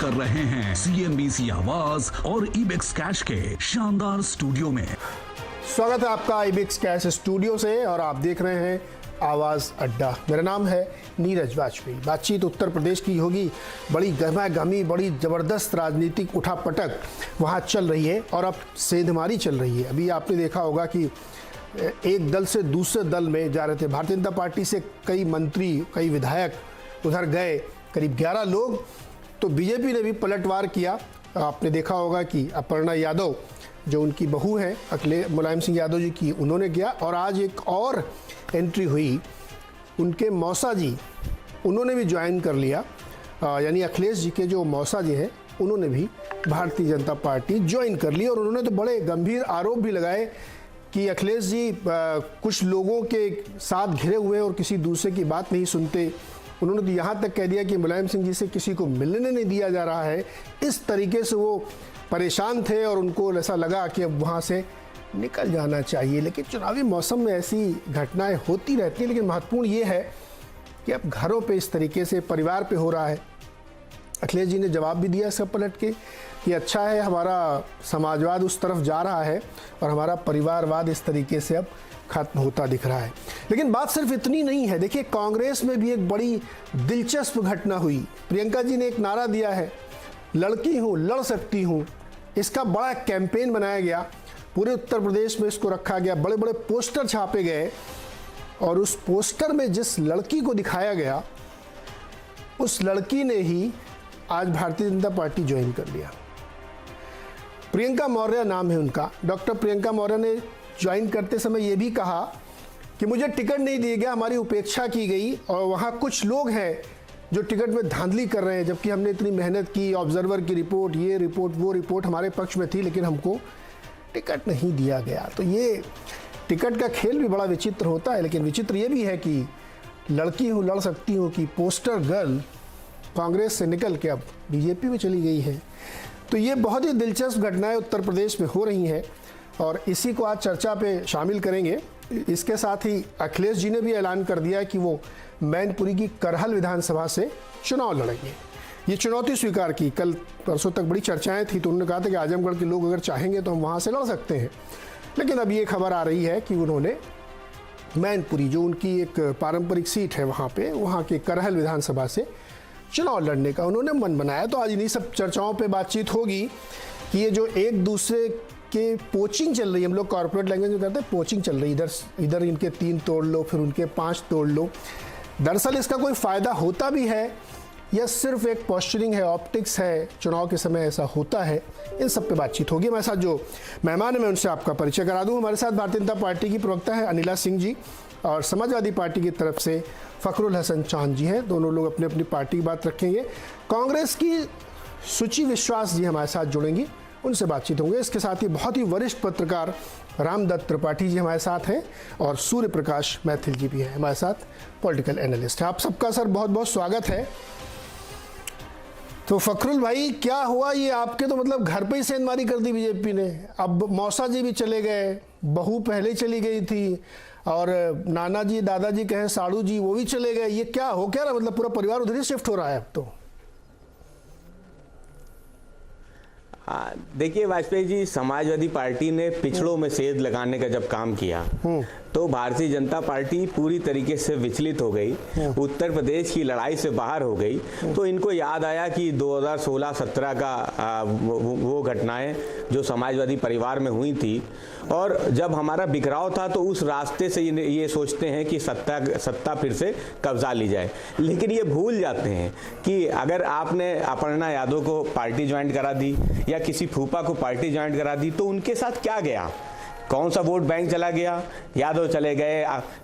कर रहे हैं CNBC आवाज और इबेक्स कैश के शानदार स्टूडियो में। स्वागत है आपका इबेक्स कैश स्टूडियो से और आप देख रहे हैं आवाज़ अड्डा। मेरा नाम है नीरज वाजपेयी। बातचीत उत्तर प्रदेश की होगी। बड़ी गहमा-गहमी, बड़ी ज़बरदस्त राजनीतिक उठापटक वहाँ चल रही है और अब सेंधमारी चल रही है। अभी आपने देखा होगा कि एक दल से दूसरे दल में जा रहे थे। भारतीय जनता पार्टी से कई मंत्री, कई विधायक उधर गए, करीब 11 लोग। तो बीजेपी ने भी पलटवार किया। आपने देखा होगा कि अपर्णा यादव जो उनकी बहू है मुलायम सिंह यादव जी की, उन्होंने किया। और आज एक और एंट्री हुई, उनके मौसा जी, उन्होंने भी ज्वाइन कर लिया। यानी अखिलेश जी के जो मौसा जी हैं, उन्होंने भी भारतीय जनता पार्टी ज्वाइन कर ली। और उन्होंने तो बड़े गंभीर आरोप भी लगाए कि अखिलेश जी कुछ लोगों के साथ घिरे हुए और किसी दूसरे की बात नहीं सुनते। उन्होंने तो यहाँ तक कह दिया कि मुलायम सिंह जी से किसी को मिलने नहीं दिया जा रहा है। इस तरीके से वो परेशान थे और उनको ऐसा लगा कि अब वहाँ से निकल जाना चाहिए। लेकिन चुनावी मौसम में ऐसी घटनाएं होती रहती हैं। लेकिन महत्वपूर्ण ये है कि अब घरों पे इस तरीके से परिवार पे हो रहा है। अखिलेश जी ने जवाब भी दिया इसका पलट के कि अच्छा है, हमारा समाजवाद उस तरफ जा रहा है और हमारा परिवारवाद इस तरीके से अब खत्म होता दिख रहा है। लेकिन बात सिर्फ इतनी नहीं है। देखिए, कांग्रेस में भी एक बड़ी दिलचस्प घटना हुई। प्रियंका जी ने एक नारा दिया है, लड़की हूँ लड़ सकती हूँ। इसका बड़ा कैंपेन बनाया गया, पूरे उत्तर प्रदेश में इसको रखा गया, बड़े बड़े पोस्टर छापे गए। और उस पोस्टर में जिस लड़की को दिखाया गया, उस लड़की ने ही आज भारतीय जनता पार्टी ज्वाइन कर लिया। प्रियंका मौर्य नाम है उनका। डॉक्टर प्रियंका मौर्य ने ज्वाइन करते समय ये भी कहा कि मुझे टिकट नहीं दिया गया, हमारी उपेक्षा की गई और वहाँ कुछ लोग हैं जो टिकट में धांधली कर रहे हैं, जबकि हमने इतनी मेहनत की, ऑब्जर्वर की रिपोर्ट, ये रिपोर्ट, वो रिपोर्ट हमारे पक्ष में थी, लेकिन हमको टिकट नहीं दिया गया। तो ये टिकट का खेल भी बड़ा विचित्र होता है। लेकिन विचित्र ये भी है कि लड़की हूँ लड़ सकती हूँ कि पोस्टर गर्ल कांग्रेस से निकल के अब बीजेपी में चली गई है। तो ये बहुत ही दिलचस्प घटनाएं उत्तर प्रदेश में हो रही हैं और इसी को आज चर्चा पे शामिल करेंगे। इसके साथ ही अखिलेश जी ने भी ऐलान कर दिया कि वो मैनपुरी की करहल विधानसभा से चुनाव लड़ेंगे। ये चुनौती स्वीकार की। कल परसों तक बड़ी चर्चाएं थी, तो उन्होंने कहा था कि आजमगढ़ के लोग अगर चाहेंगे तो हम वहाँ से लड़ सकते हैं। लेकिन अब ये खबर आ रही है कि उन्होंने मैनपुरी, जो उनकी एक पारंपरिक सीट है वहाँ के करहल विधानसभा से चुनाव लड़ने का उन्होंने मन बनाया। तो आज इन्हीं सब चर्चाओं पर बातचीत होगी कि ये जो एक दूसरे के पोचिंग चल रही है, हम लोग कॉर्पोरेट लैंग्वेज में कहते हैं पोचिंग चल रही है, इधर इनके 3 तोड़ लो, फिर उनके 5 तोड़ लो। दरअसल इसका कोई फ़ायदा होता भी है या सिर्फ एक पोस्चरिंग है, ऑप्टिक्स है, चुनाव के समय ऐसा होता है, इन सब पे बातचीत होगी। हमारे साथ जो मेहमान है मैं उनसे आपका परिचय करा दूं। हमारे साथ भारतीय जनता पार्टी की प्रवक्ता है अनिला सिंह जी और समाजवादी पार्टी की तरफ से फखरुल हसन चांद जी हैं। दोनों लोग अपनी अपनी पार्टी की बात रखेंगे। कांग्रेस की सुचि विश्वास जी हमारे साथ जुड़ेंगी, उनसे बातचीत होंगे। इसके साथ ही बहुत ही वरिष्ठ पत्रकार रामदत्त त्रिपाठी जी हमारे साथ हैं और सूर्य प्रकाश मैथिल जी भी हैं हमारे साथ, पॉलिटिकल एनालिस्ट हैं। आप सबका सर बहुत बहुत स्वागत है। तो फखरुल भाई, क्या हुआ ये आपके तो मतलब घर पे ही सेंधमारी कर दी बीजेपी ने। अब मौसा जी भी चले गए, बहू पहले चली गई थी और नाना जी, दादाजी कहें साड़ू जी, वो भी चले गए। ये क्या हो क्या रहा, मतलब पूरा परिवार उधर ही शिफ्ट हो रहा है अब तो। देखिए वाजपेयी जी, समाजवादी पार्टी ने पिछड़ों में सेध लगाने का जब काम किया तो भारतीय जनता पार्टी पूरी तरीके से विचलित हो गई, उत्तर प्रदेश की लड़ाई से बाहर हो गई। तो इनको याद आया कि 2016-17 का वो घटनाएं जो समाजवादी परिवार में हुई थी और जब हमारा बिखराव था, तो उस रास्ते से ये सोचते हैं कि सत्ता फिर से कब्जा ली जाए। लेकिन ये भूल जाते हैं कि अगर आपने अपर्णा यादव को पार्टी ज्वाइन करा दी या किसी फूफा को पार्टी ज्वाइन करा दी, तो उनके साथ क्या गया? कौन सा वोट बैंक चला गया? यादव चले गए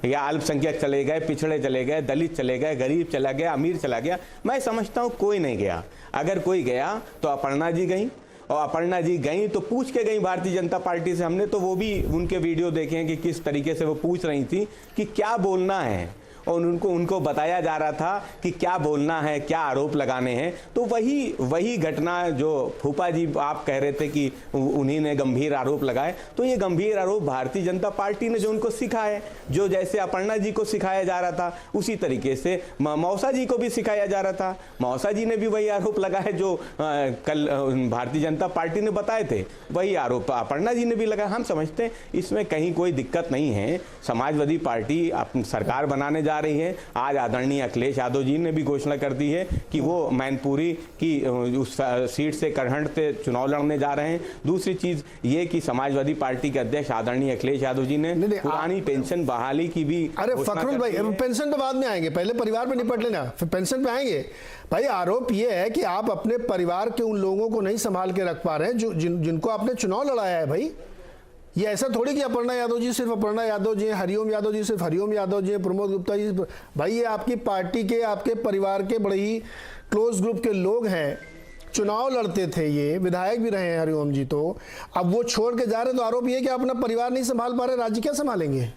या अल्पसंख्यक चले गए, पिछड़े चले गए, दलित चले गए, गरीब चला गया, अमीर चला गया? मैं समझता हूँ कोई नहीं गया। अगर कोई गया तो अपर्णा जी गई, और अपर्णा जी गई तो पूछ के गई भारतीय जनता पार्टी से। हमने तो वो भी उनके वीडियो देखे हैं कि किस तरीके से वो पूछ रही थी कि क्या बोलना है। और उनको बताया जा रहा था कि क्या बोलना है, क्या आरोप लगाने हैं। तो वही घटना जो फूफा जी आप कह रहे थे कि उन्हीं ने गंभीर आरोप लगाए, तो ये गंभीर आरोप भारतीय जनता पार्टी ने जो उनको सिखाए, जो जैसे अपर्णा जी को सिखाया जा रहा था उसी तरीके से मौसा जी को भी सिखाया जा रहा था। मौसा जी ने भी वही आरोप लगाए जो कल भारतीय जनता पार्टी ने बताए थे, वही आरोप अपर्णा जी ने भी लगाया। हम समझते हैं इसमें कहीं कोई दिक्कत नहीं है। समाजवादी पार्टी सरकार बनाने जा रही है। आज आदरणीय अखिलेश यादव जी ने भी घोषणा कर दी है कि वो मैनपुरी की उस सीट से करहट से चुनाव लड़ने जा रहे हैं। दूसरी चीज ये कि समाजवादी पार्टी के अध्यक्ष आदरणीय अखिलेश यादव जी ने पुरानी पेंशन बहाली की भी। अरे फखरुल भाई, पेंशन पे बाद में आएंगे, पहले परिवार पे निपट लेना, फिर पेंशन पे आएंगे। भाई आरोप ये है कि आप अपने परिवार के उन लोगों को नहीं संभाल के रख पा रहे हैं जिनको आपने चुनाव लड़ाया है। भाई ये ऐसा थोड़ी कि अपर्णा यादव जी सिर्फ अपर्णा यादव जी, हरिओम यादव जी सिर्फ हरिओम यादव जी, प्रमोद गुप्ता जी। भाई ये आपकी पार्टी के, आपके परिवार के बड़े ही क्लोज ग्रुप के लोग हैं, चुनाव लड़ते थे, ये विधायक भी रहे हैं हरिओम जी। तो अब वो छोड़ के जा रहे, तो आरोप ये कि अपना परिवार नहीं संभाल पा रहे, राज्य क्या संभालेंगे?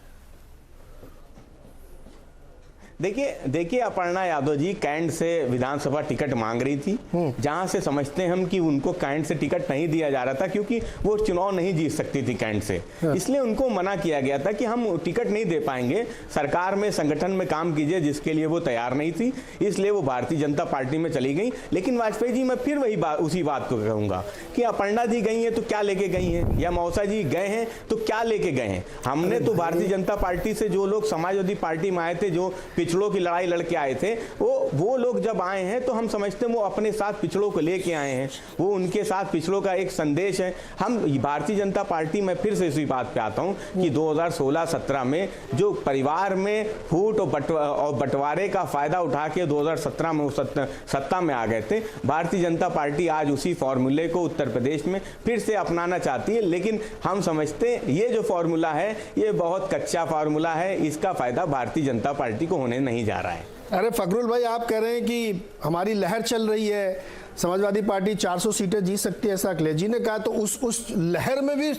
देखिए अपर्णा यादव जी कैंट से विधानसभा टिकट मांग रही थी, जहां से समझते हैं हम कि उनको कैंट से टिकट नहीं दिया जा रहा था क्योंकि वो चुनाव नहीं जीत सकती थी कैंट से। इसलिए उनको मना किया गया था कि हम टिकट नहीं दे पाएंगे, सरकार में संगठन में काम कीजिए, जिसके लिए वो तैयार नहीं थी। इसलिए वो भारतीय जनता पार्टी में चली गई। लेकिन वाजपेयी जी, मैं फिर उसी बात को कहूंगा कि अपर्णा जी गई हैं तो क्या लेके गई हैं, या मौसा जी गए हैं तो क्या लेके गए हैं। हमने तो भारतीय जनता पार्टी से जो लोग समाजवादी पार्टी में आए थे, जो पिछड़ों की लड़ाई लड़के आए थे, वो लोग जब आए हैं तो हम समझते हैं वो अपने साथ पिछड़ों को लेके आए हैं। वो उनके साथ पिछड़ों का एक संदेश है। हम भारतीय जनता पार्टी में फिर से इसी बात पे आता हूं कि 2016-17 में जो परिवार में फूट और बंटवारे का फायदा उठा के 2017 में सत्ता में आ गए थे, भारतीय जनता पार्टी आज उसी फॉर्मूले को उत्तर प्रदेश में फिर से अपनाना चाहती है। लेकिन हम समझते हैं ये जो फॉर्मूला है ये बहुत कच्चा फॉर्मूला है, इसका फायदा भारतीय जनता पार्टी को होने नहीं जा रहा है। अरे फखरुल भाई, आप कह रहे हैं कि हमारी लहर चल रही है, समाजवादी पार्टी 400 सीटें जीत सकती है, ऐसा अखिलेश जी ने कहा, तो उस लहर में भी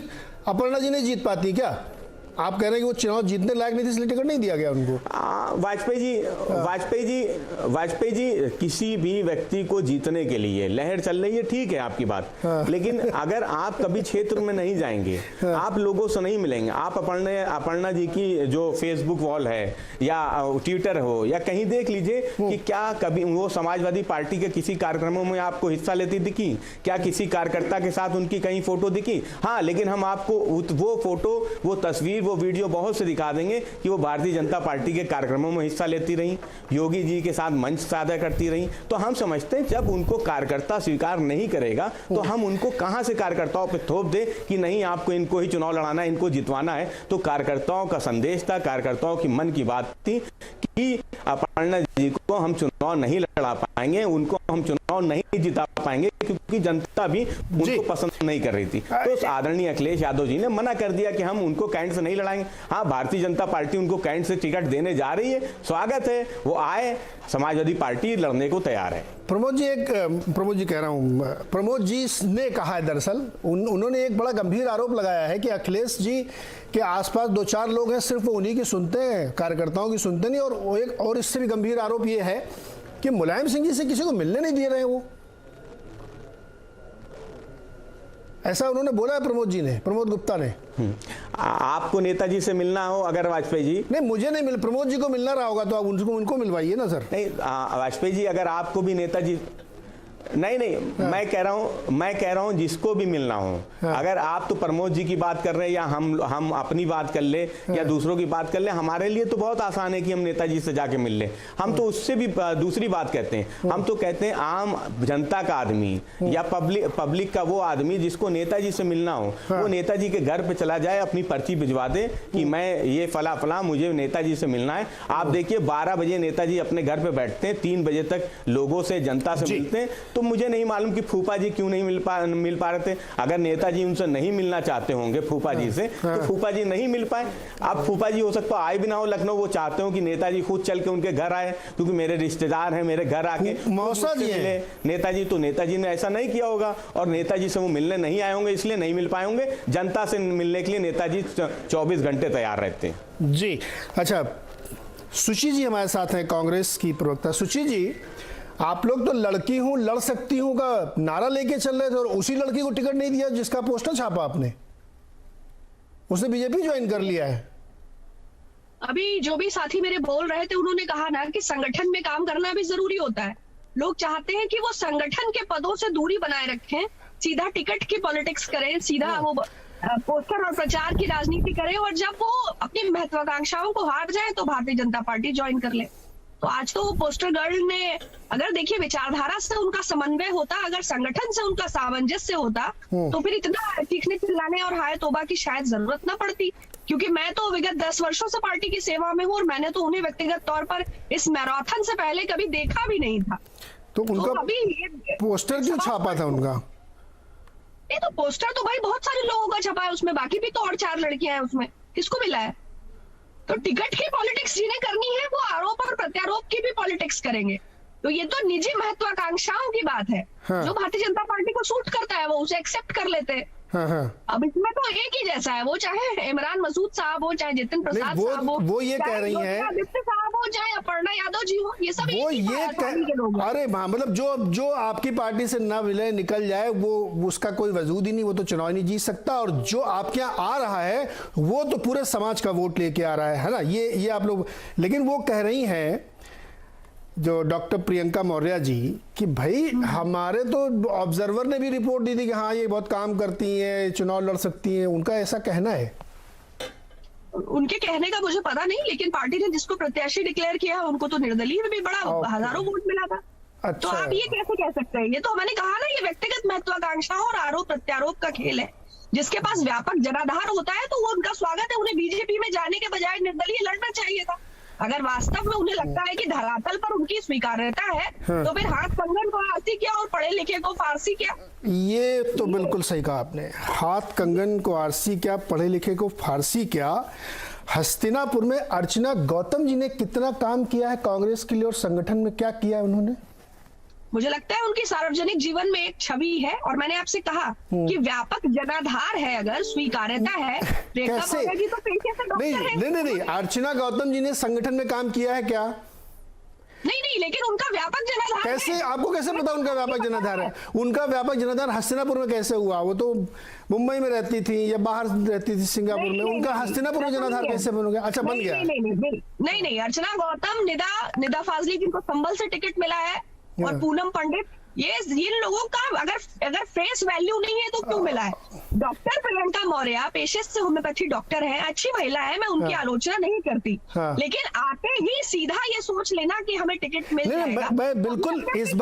अपर्णा जी नहीं जीत पाती क्या? आप कह रहे हैं कि वो चुनाव जीतने लायक नहीं थी इसलिए टिकट नहीं दिया गया उनको? वाजपेयी जी किसी भी व्यक्ति को जीतने के लिए लहर चल रही है, ठीक है आपकी बात। लेकिन अगर आप कभी क्षेत्र में नहीं जाएंगे, आप लोगों से नहीं मिलेंगे, आप अपर्णा जी की जो फेसबुक वॉल है या ट्विटर हो या कहीं देख लीजिए कि क्या कभी वो समाजवादी पार्टी के किसी कार्यक्रमों में आपको हिस्सा लेती दिखी? क्या किसी कार्यकर्ता के साथ उनकी कहीं फोटो दिखी? हाँ, लेकिन हम आपको वो फोटो, वो तस्वीर, वो वीडियो बहुत से दिखा देंगे कि वो भारतीय जनता पार्टी के कार्यक्रमों में हिस्सा लेती रही, योगी जी के साथ मंच साझा करती रही। तो हम समझते हैं जब उनको कार्यकर्ता स्वीकार नहीं करेगा तो हम उनको कहां से कार्यकर्ताओं पे थोप दे कि नहीं आपको इनको ही चुनाव लड़ाना है, इनको जितवाना है। तो कार्यकर्ताओं का संदेश था, कार्यकर्ताओं की मन की बात थी कि अपर्णा जी को हम चुनाव नहीं लड़ा पाएंगे, उनको हम चुनाव नहीं जिता पाएंगे क्योंकि जनता भी उनको पसंद नहीं कर रही थी। तो आदरणीय अखिलेश यादव जी ने मना कर दिया कि हम उनको कैंट से नहीं लड़ाएंगे। हाँ, भारतीय जनता पार्टी उनको कैंट से टिकट देने जा रही है, स्वागत है, वो आए, समाजवादी पार्टी लड़ने को तैयार है। प्रमोद जी कह रहा हूँ, प्रमोद जी ने कहा है, दरअसल उन्होंने एक बड़ा गंभीर आरोप लगाया है कि अखिलेश जी के आसपास 2-4 लोग हैं, सिर्फ वो उन्हीं की सुनते हैं, कार्यकर्ताओं की सुनते नहीं। और इससे भी गंभीर आरोप ये है कि मुलायम सिंह जी से किसी को मिलने नहीं दे रहे हैं वो, ऐसा उन्होंने बोला है प्रमोद गुप्ता ने। आपको नेताजी से मिलना हो अगर वाजपेयी जी, नहीं मुझे नहीं मिल, प्रमोद जी को मिलना रहा होगा तो आप उनको मिलवाइए ना सर। नहीं वाजपेयी जी, अगर आपको भी नेताजी, नहीं मैं कह रहा हूं जिसको भी मिलना हो। हाँ। अगर आप तो प्रमोद जी की बात कर रहे हैं या हम अपनी बात कर ले या दूसरों की बात कर ले, हमारे लिए तो बहुत आसान है कि हम नेताजी से जाके मिल ले। हम तो उससे भी दूसरी बात कहते हैं, हम तो कहते हैं आम जनता का आदमी या पब्लिक का वो आदमी जिसको नेताजी से मिलना हो, वो नेताजी के घर पे चला जाए, अपनी पर्ची भिजवा दे कि मैं ये फला मुझे नेताजी से मिलना है। आप देखिए 12 बजे नेताजी अपने घर पे बैठते हैं, 3 बजे तक लोगों से, जनता से मिलते हैं। तो मुझे नहीं मालूम कि फूफा जी क्यों नहीं मिल पा रहे थे। अगर नेताजी उनसे नहीं मिलना चाहते होंगे फूफा जी से, तो फूफा जी नहीं मिल पाए। अब फूफा जी हो सकता है आए भी ना हो लखनऊ, वो चाहते हो कि नेताजी खुद चल के उनके घर आए, क्योंकि मेरे रिश्तेदार हैं, मेरे घर आके मौसा जी मिले नेताजी। तो नेताजी ने ऐसा नहीं किया होगा और नेताजी से वो मिलने नहीं आए होंगे, इसलिए नहीं मिल पाए होंगे। जनता से मिलने के लिए नेताजी 24 घंटे तैयार रहते हैं। जी अच्छा, सुची जी हमारे साथ हैं, कांग्रेस की प्रवक्ता। सुची जी, आप लोग तो लड़की हूं लड़ सकती हूं का नारा लेके चल रहे थे और उसी लड़की को टिकट नहीं दिया जिसका पोस्टर छापा आपने, उसने बीजेपी ज्वाइन कर लिया है। अभी जो भी साथी मेरे बोल रहे थे उन्होंने कहा ना कि संगठन में काम करना भी जरूरी होता है। लोग चाहते हैं कि वो संगठन के पदों से दूरी बनाए रखें, सीधा टिकट की पॉलिटिक्स करें, सीधा वो पोस्टर और प्रचार की राजनीति करें, और जब वो अपनी महत्वाकांक्षाओं को हार जाए तो भारतीय जनता पार्टी ज्वाइन कर ले। तो आज तो वो पोस्टर गर्ल ने, अगर देखिए विचारधारा से उनका समन्वय होता, अगर संगठन से उनका सामंजस्य होता, तो फिर इतना चीखने चिल्लाने और हाय तौबा की शायद जरूरत ना पड़ती। क्योंकि मैं तो विगत 10 वर्षों से पार्टी की सेवा में हूँ और मैंने तो उन्हें व्यक्तिगत तौर पर इस मैराथन से पहले कभी देखा भी नहीं था। तो उनका पोस्टर क्यों छापा था उनका? नहीं तो पोस्टर तो भाई बहुत सारे लोगों का छपा है उसमें, बाकी भी तो और 4 लड़कियां हैं उसमें, किसको मिला है? तो टिकट की पॉलिटिक्स जिन्हें करनी है वो आरोप और प्रत्यारोप की भी पॉलिटिक्स करेंगे। तो ये तो निजी महत्वाकांक्षाओं की बात है। हाँ। जो भारतीय जनता पार्टी को सूट करता है वो उसे एक्सेप्ट कर लेते हैं। हाँ। अब इसमें तो एक ही जैसा है, वो चाहे इमरान मसूद साहब हो, चाहे जितिन प्रसाद साहब हो, वो ये कह रही हैं, आदित्य साहब हो, चाहे अपर्णा यादव जी हो, ये सब वो ये अरे मतलब जो आपकी पार्टी से ना विलय निकल जाए वो उसका कोई वजूद ही नहीं, वो तो चुनाव नहीं जीत सकता। और जो आपके यहाँ आ रहा है वो तो पूरे समाज का वोट लेके आ रहा है ना, ये आप लोग। लेकिन वो कह रही हैं जो डॉक्टर प्रियंका मौर्य जी कि भाई हमारे तो ऑब्जर्वर ने भी रिपोर्ट दी थी कि हाँ ये बहुत काम करती हैं, चुनाव लड़ सकती हैं, उनका ऐसा कहना है। उनके कहने का मुझे पता नहीं, लेकिन पार्टी ने जिसको प्रत्याशी डिक्लेयर किया उनको तो निर्दलीय में भी बड़ा हजारों वोट मिला था। अच्छा। तो आप ये कैसे कह सकते हैं? ये तो मैंने कहा ना, ये व्यक्तिगत महत्वाकांक्षाओं और आरोप प्रत्यारोप का खेल है। जिसके पास व्यापक जनाधार होता है तो वो उनका स्वागत है, उन्हें बीजेपी में जाने के बजाय निर्दलीय लड़ना चाहिए था। अगर वास्तव में उन्हें लगता है कि धरातल पर उनकी स्वीकार्यता है, तो फिर हाथ कंगन को आरसी क्या और पढ़े लिखे को फारसी क्या। ये तो बिल्कुल सही कहा आपने, हाथ कंगन को आरसी क्या, पढ़े लिखे को फारसी क्या। हस्तिनापुर में अर्चना गौतम जी ने कितना काम किया है कांग्रेस के लिए और संगठन में क्या किया है उन्होंने? मुझे लगता है उनकी सार्वजनिक जीवन में एक छवि है, और मैंने आपसे कहा कि व्यापक जनाधार है, अगर स्वीकार्यता है। कैसे? जी तो पेशे से डॉक्टर हैं। नहीं, अर्चना गौतम जी ने संगठन में काम किया है क्या? नहीं, लेकिन उनका व्यापक जनाधार कैसे? आपको कैसे पता उनका व्यापक जनाधार है? उनका व्यापक जनाधार हस्तिनापुर में कैसे हुआ? वो तो मुंबई में रहती थी या बाहर रहती थी सिंगापुर में, उनका हस्तिनापुर में जनाधार कैसे बन गया? अच्छा, बन गया। नहीं, अर्चना गौतम, निदा फाजली जिनको संबल से टिकट मिला है, और पूनम पंडित, ये इन लोगों का अगर फेस वैल्यू नहीं है तो क्यों मिला है? डॉक्टर प्रियंका मौर्य पेशे से होम्योपैथी डॉक्टर है, अच्छी महिला है, मैं उनकी आलोचना नहीं करती, लेकिन आते ही सीधा ये सोच लेना कि हमें टिकट मिल जाएगा। मैं बिल्कुल इस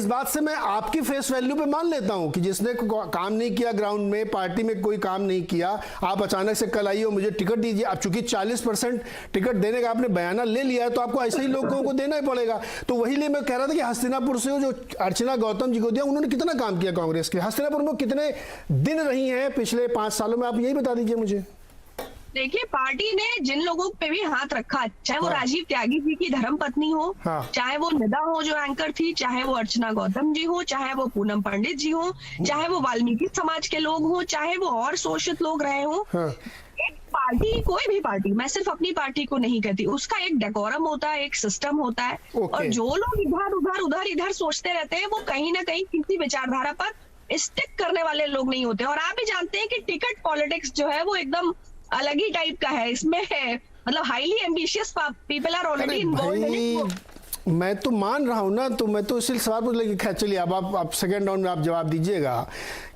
बात से मैं आपकी फेस वैल्यू पे मान लेता हूं कि जिसने काम नहीं किया ग्राउंड में, पार्टी में कोई काम नहीं किया, आप अचानक से कल आइए और मुझे टिकट दीजिए। अब चूंकि 40% टिकट देने का आपने बयाना ले लिया है तो आपको ऐसे ही लोगों को देना ही पड़ेगा। तो वही लिए मैं कह रहा था कि हस्तिनापुर से जो अर्चना गौतम जी को दिया, उन्होंने कितना काम किया कांग्रेस के? हस्तिनापुर में कितने दिन रही हैं पिछले 5 सालों में, आप यही बता दीजिए मुझे। देखिए, पार्टी ने जिन लोगों पे भी हाथ रखा, चाहे वो राजीव त्यागी जी की धर्मपत्नी हो, चाहे वो निदा हो जो एंकर थी, चाहे वो अर्चना गौतम जी हो, चाहे वो पूनम पंडित जी हो, चाहे वो वाल्मीकि समाज के लोग हो, चाहे वो और शोषित लोग रहे हो, एक पार्टी, कोई भी पार्टी, मैं सिर्फ अपनी पार्टी को नहीं कहती, उसका एक डेकोरम होता है, एक सिस्टम होता है। और जो लोग इधर सोचते रहते हैं वो कहीं ना कहीं किसी विचारधारा पर स्टिक करने वाले लोग नहीं होते। और आप भी जानते हैं कि टिकट पॉलिटिक्स जो है वो एकदम अलग ही टाइप का है। इसमें मतलब highly ambitious people are already involved. मैं तो मान रहा हूं ना, तो मैं तो इसी सवाल पूछ लेकिन खैर चलिए, अब आप सेकेंड राउंड में आप जवाब दीजिएगा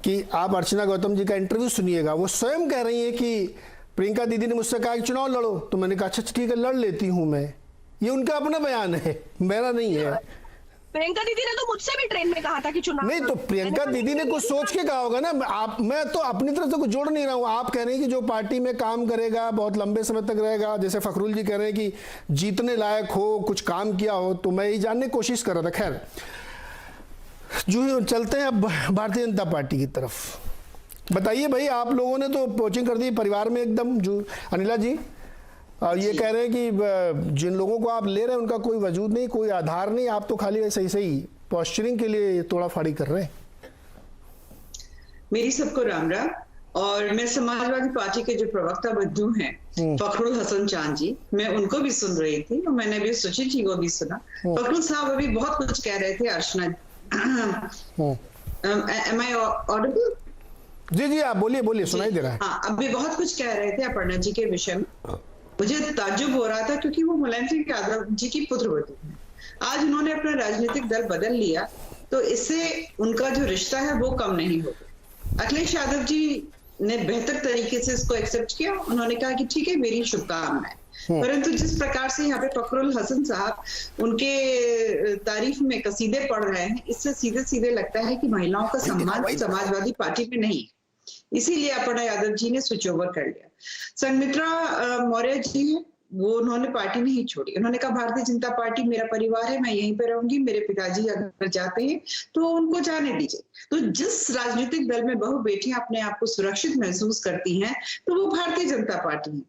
कि आप अर्चना गौतम जी का इंटरव्यू सुनिएगा। वो स्वयं कह रही है कि प्रियंका दीदी ने मुझसे कहा कि चुनाव लड़ो, तो मैंने कहा अच्छा ठीक है लड़ लेती हूं मैं। ये उनका अपना बयान है, मेरा नहीं है। प्रियंका दीदी ने तो मुझसे भी ट्रेन में कहा था कि चुनाव नहीं, तो प्रियंका दीदी ने कुछ सोच के कहा होगा ना। मैं तो अपनी तरफ से कुछ जोड़ नहीं रहा हूं। आप कह रहे हैं कि जो पार्टी में काम करेगा, बहुत लंबे समय तक रहेगा, जैसे फखरुल जी कह रहे हैं कि जीतने लायक हो, कुछ काम किया हो, तो मैं ये जानने की कोशिश कर रहा था। खैर, जो चलते हैं अब भारतीय जनता पार्टी की तरफ। बताइए भाई, आप लोगों ने तो कोचिंग कर दी परिवार में एकदम। जो अनिला जी ये कह रहे हैं कि जिन लोगों को आप ले रहे हैं उनका कोई वजूद नहीं, कोई आधार नहीं, आप तो खाली ऐसे ही पॉस्चरिंग के लिए तोड़ा फाड़ी कर रहे हैं। मेरी सबको राम राम। और मैं समाजवादी पार्टी के जो प्रवक्ता बंधु हैं फखरुल हसन चांद जी, मैं उनको भी सुन रही थी और मैंने भी सुचित जी को भी सुना। फखरुल साहब अभी बहुत कुछ कह रहे थे। अर्चना, एम आई ऑडिबल? जी जी, आप बोलिए बोलिए, सुनाई दे रहा है। हाँ, अभी बहुत कुछ कह रहे थे अपर्णा जी के विषय में। मुझे ताज्जुब हो रहा था क्योंकि वो मुलायम सिंह यादव जी की पुत्रवधू है। आज उन्होंने अपना राजनीतिक दल बदल लिया तो इससे उनका जो रिश्ता है वो कम नहीं होगा। अखिलेश यादव जी ने बेहतर तरीके से इसको एक्सेप्ट किया। उन्होंने कहा कि ठीक है, मेरी शुभकामनाएं। परंतु जिस प्रकार से यहाँ पे फखरुल हसन साहब उनके तारीफ में कसीदे पढ़ रहे हैं, इससे सीधे सीधे लगता है कि महिलाओं का सम्मान समाजवादी पार्टी में नहीं है। इसीलिए अपर्णा यादव जी ने स्विच ओवर कर लिया। संघमित्रा मौर्य जी है, वो उन्होंने पार्टी नहीं छोड़ी। उन्होंने कहा भारतीय जनता पार्टी मेरा परिवार है, मैं यहीं पे रहूंगी। मेरे पिताजी अगर जाते हैं तो उनको जाने दीजिए। तो जिस राजनीतिक दल में बहु बेटियां अपने आप को सुरक्षित महसूस करती हैं तो वो भारतीय जनता पार्टी है।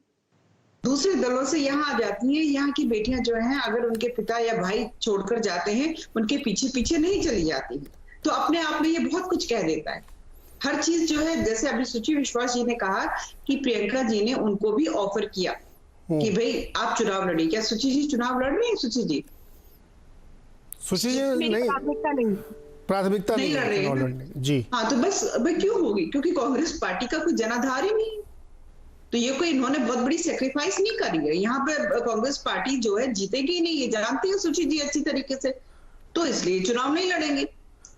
दूसरे दलों से यहाँ आ जाती हैं, यहाँ की बेटियां जो हैं अगर उनके पिता या भाई छोड़कर जाते हैं, उनके पीछे पीछे नहीं चली जाती है। तो अपने आप में ये बहुत कुछ कह देता है। हर चीज जो है, जैसे अभी सुचि विश्वास जी ने कहा कि प्रियंका जी ने उनको भी ऑफर किया कि भाई आप चुनाव लड़िए। क्या सुचि जी चुनाव लड़ रही है? सुचि जी नहीं, प्राथमिकता नहीं लड़ रही है जी। हाँ, तो बस भाई क्यों होगी? क्योंकि कांग्रेस पार्टी का कोई जनाधार ही नहीं। तो ये कोई इन्होंने बहुत बड़ी सेक्रीफाइस नहीं करी है। यहाँ पे कांग्रेस पार्टी जो है जीतेगी नहीं, ये जानती है सुचि जी अच्छी तरीके से, तो इसलिए चुनाव नहीं लड़ेंगे।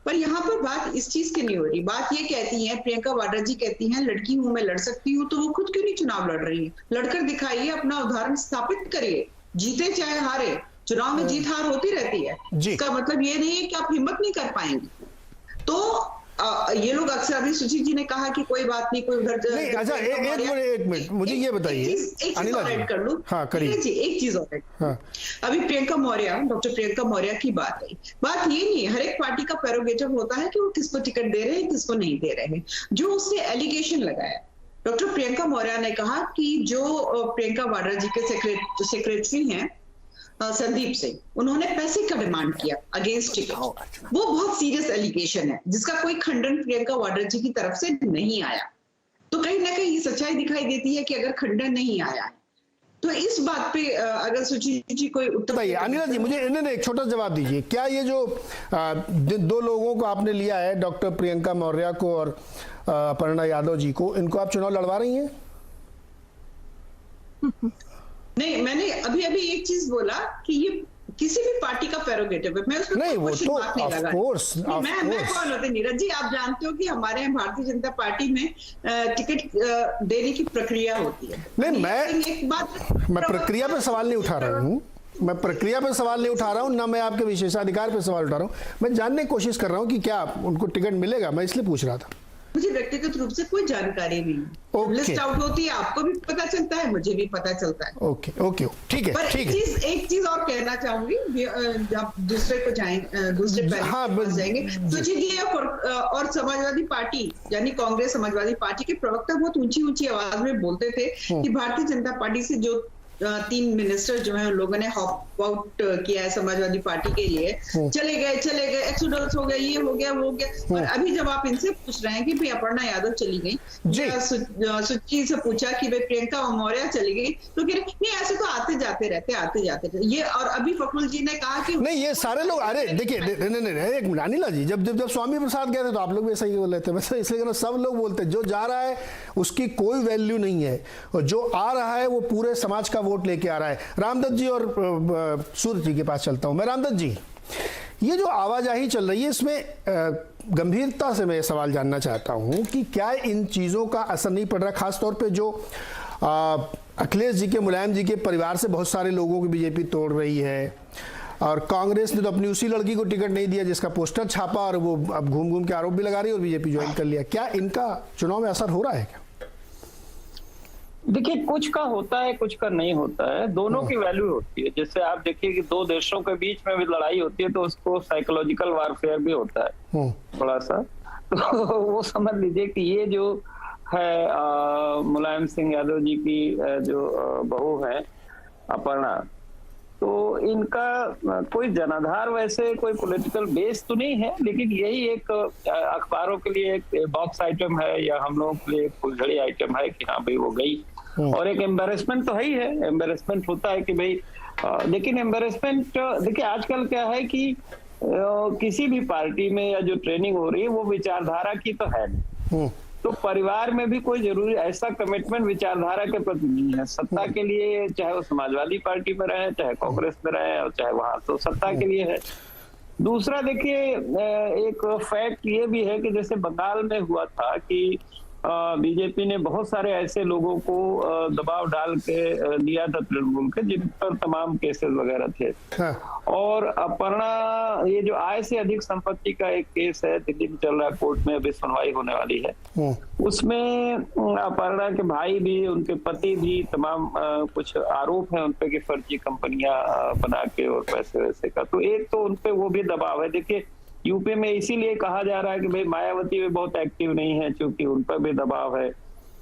पर यहाँ पर बात इस चीज की नहीं हो रही। बात ये कहती है, प्रियंका वाड्रा जी कहती हैं लड़की हूं मैं, लड़ सकती हूँ, तो वो खुद क्यों नहीं चुनाव लड़ रही है? लड़कर दिखाइए, अपना उदाहरण स्थापित करिए। जीते चाहे हारे, चुनाव में जीत हार होती रहती है। इसका मतलब ये नहीं है कि आप हिम्मत नहीं कर पाएंगे। तो ये लोग अक्सर, अभी सुचि जी ने कहा कि कोई बात नहीं, कोई उधर नहीं। अच्छा, एक मिनट मुझे ये बताइए, एक चीज और ऐड कर लूं। हाँ, करिए। एक चीज और ऐड। हाँ। अभी प्रियंका मौर्य, डॉक्टर प्रियंका मौर्य की बात है। बात ये नहीं है, हर एक पार्टी का प्रेरोगेटिव होता है कि वो किसको टिकट दे रहे हैं, किसको नहीं दे रहे हैं। जो उसने एलिगेशन लगाया, डॉक्टर प्रियंका मौर्य ने कहा कि जो प्रियंका वाड्रा जी के सेक्रेटरी हैं संदीप सिंह, उन्होंने पैसे का डिमांड किया अगेंस्ट टिकट। वो बहुत सीरियस एलिगेशन है जिसका कोई खंडन प्रियंका वाड्रा जी की तरफ से नहीं आया। तो कहीं ना कहीं ये सच्चाई दिखाई देती है कि अगर खंडन नहीं आया है तो इस बात पे अगर सुचि जी कोई उत्तर बताइए। अनिला जी, मुझे इन्हें एक छोटा जवाब दीजिए। क्या ये जो दो लोगों को आपने लिया है, डॉक्टर प्रियंका मौर्य को और अपर्णा यादव जी को, इनको आप चुनाव लड़वा रही हैं? नहीं, मैंने अभी एक चीज बोला कि ये किसी भी पार्टी का प्रेरोगेटिव है। मैं उसमें नहीं, वो तो ऑफ कोर्स मैं कौन होते नीरज जी, आप जानते हो कि हमारे यहाँ भारतीय जनता पार्टी में टिकट देने की प्रक्रिया होती है। नहीं, मैं प्रक्रिया पे सवाल नहीं उठा रहा हूँ। मैं प्रक्रिया पे सवाल नहीं उठा रहा हूँ, ना मैं आपके विशेषाधिकार पे सवाल उठा रहा हूँ। मैं जानने की कोशिश कर रहा हूँ कि क्या उनको टिकट मिलेगा, मैं इसलिए पूछ रहा था। मुझे व्यक्तिगत रूप से कोई जानकारी नहीं। लिस्ट आउट होती है, आपको भी पता चलता है, मुझे भी पता चलता है। ओके, ठीक है। पर एक चीज और कहना चाहूंगी, जब दूसरे को दूसरे जाएंगे। सुचि जी और समाजवादी पार्टी यानी कांग्रेस समाजवादी पार्टी के प्रवक्ता बहुत ऊंची आवाज में बोलते थे कि भारतीय जनता पार्टी से जो 3 मिनिस्टर जो है लोगों ने हॉप आउट किया है समाजवादी पार्टी के लिए, चले गए, एक्सोडस हो गया, ये हो गया, वो हो गया। और अभी जब आप इनसे पूछ रहे हैं कि भाई अपर्णा यादव चली गई, सुचि से पूछा कि भाई प्रियंका मौर्य चली गई, तो कह रहे नहीं, ऐसे तो आते जाते रहते ये। और अभी फखरुल जी ने कहा कि नहीं, ये सारे लोग, अरे देखिए, नहीं, एक मिनट अनिला जी, जब स्वामी प्रसाद गए थे तो आप लोग भी ऐसा ही बोल रहे थे। वैसे इसलिए सब लोग बोलते हैं जो जा रहा है उसकी कोई वैल्यू नहीं है, और जो आ रहा है वो पूरे समाज का वोट लेके आ रहा है। रामदत्त जी और सूर्य जी के पास चलता हूं मैं। रामदत्त जी, ये जो आवाजाही चल रही है, इसमें गंभीरता से मैं सवाल जानना चाहता हूं कि क्या इन चीजों का असर नहीं पड़ रहा, खासतौर पे जो अखिलेश जी के, मुलायम जी के परिवार से बहुत सारे लोगों को बीजेपी तोड़ रही है, और कांग्रेस ने तो अपनी उसी लड़की को टिकट नहीं दिया जिसका पोस्टर छापा, और वो अब घूम के आरोप भी लगा रही है और बीजेपी ज्वाइन कर लिया। क्या इनका चुनाव में असर हो रहा है क्या? देखिए, कुछ का होता है, कुछ का नहीं होता है। दोनों की वैल्यू होती है। जैसे आप देखिए कि दो देशों के बीच में भी लड़ाई होती है तो उसको साइकोलॉजिकल वारफेयर भी होता है बड़ा सा। तो वो समझ लीजिए कि ये जो है मुलायम सिंह यादव जी की जो बहू है अपर्णा, तो इनका कोई जनाधार वैसे कोई पॉलिटिकल बेस तो नहीं है, लेकिन यही एक अखबारों के लिए एक बॉक्स आइटम है या हम लोगों के लिए फुलझड़ी आइटम है कि हाँ भाई वो गई, और एक एम्बेरसमेंट तो है ही है। एम्बेरसमेंट होता है कि भाई, लेकिन एम्बेरसमेंट देखिए आजकल क्या है कि किसी भी पार्टी में या जो ट्रेनिंग हो रही है वो विचारधारा की तो है नहीं, तो परिवार में भी कोई जरूरी ऐसा कमिटमेंट विचारधारा के प्रति नहीं है। सत्ता के लिए चाहे वो समाजवादी पार्टी में रहे, चाहे कांग्रेस में रहे, और चाहे वहां, तो सत्ता के लिए है। दूसरा देखिए एक फैक्ट ये भी है कि जैसे बंगाल में हुआ था कि बीजेपी ने बहुत सारे ऐसे लोगों को दबाव डाल के दिया था तृणमूल के, जिन पर तमाम केसेस वगैरह थे। हाँ। और अपर्णा, ये जो आय से अधिक संपत्ति का एक केस है दिल्ली में चल रहा है, कोर्ट में अभी सुनवाई होने वाली है। उसमें अपर्णा के भाई भी, उनके पति भी, तमाम कुछ आरोप है उनपे कि फर्जी कंपनियां बना के और पैसे वैसे का, तो एक तो उनपे वो भी दबाव है। देखिए यूपी में इसीलिए कहा जा रहा है कि भाई मायावती भी बहुत एक्टिव नहीं है, क्योंकि उन पर भी दबाव है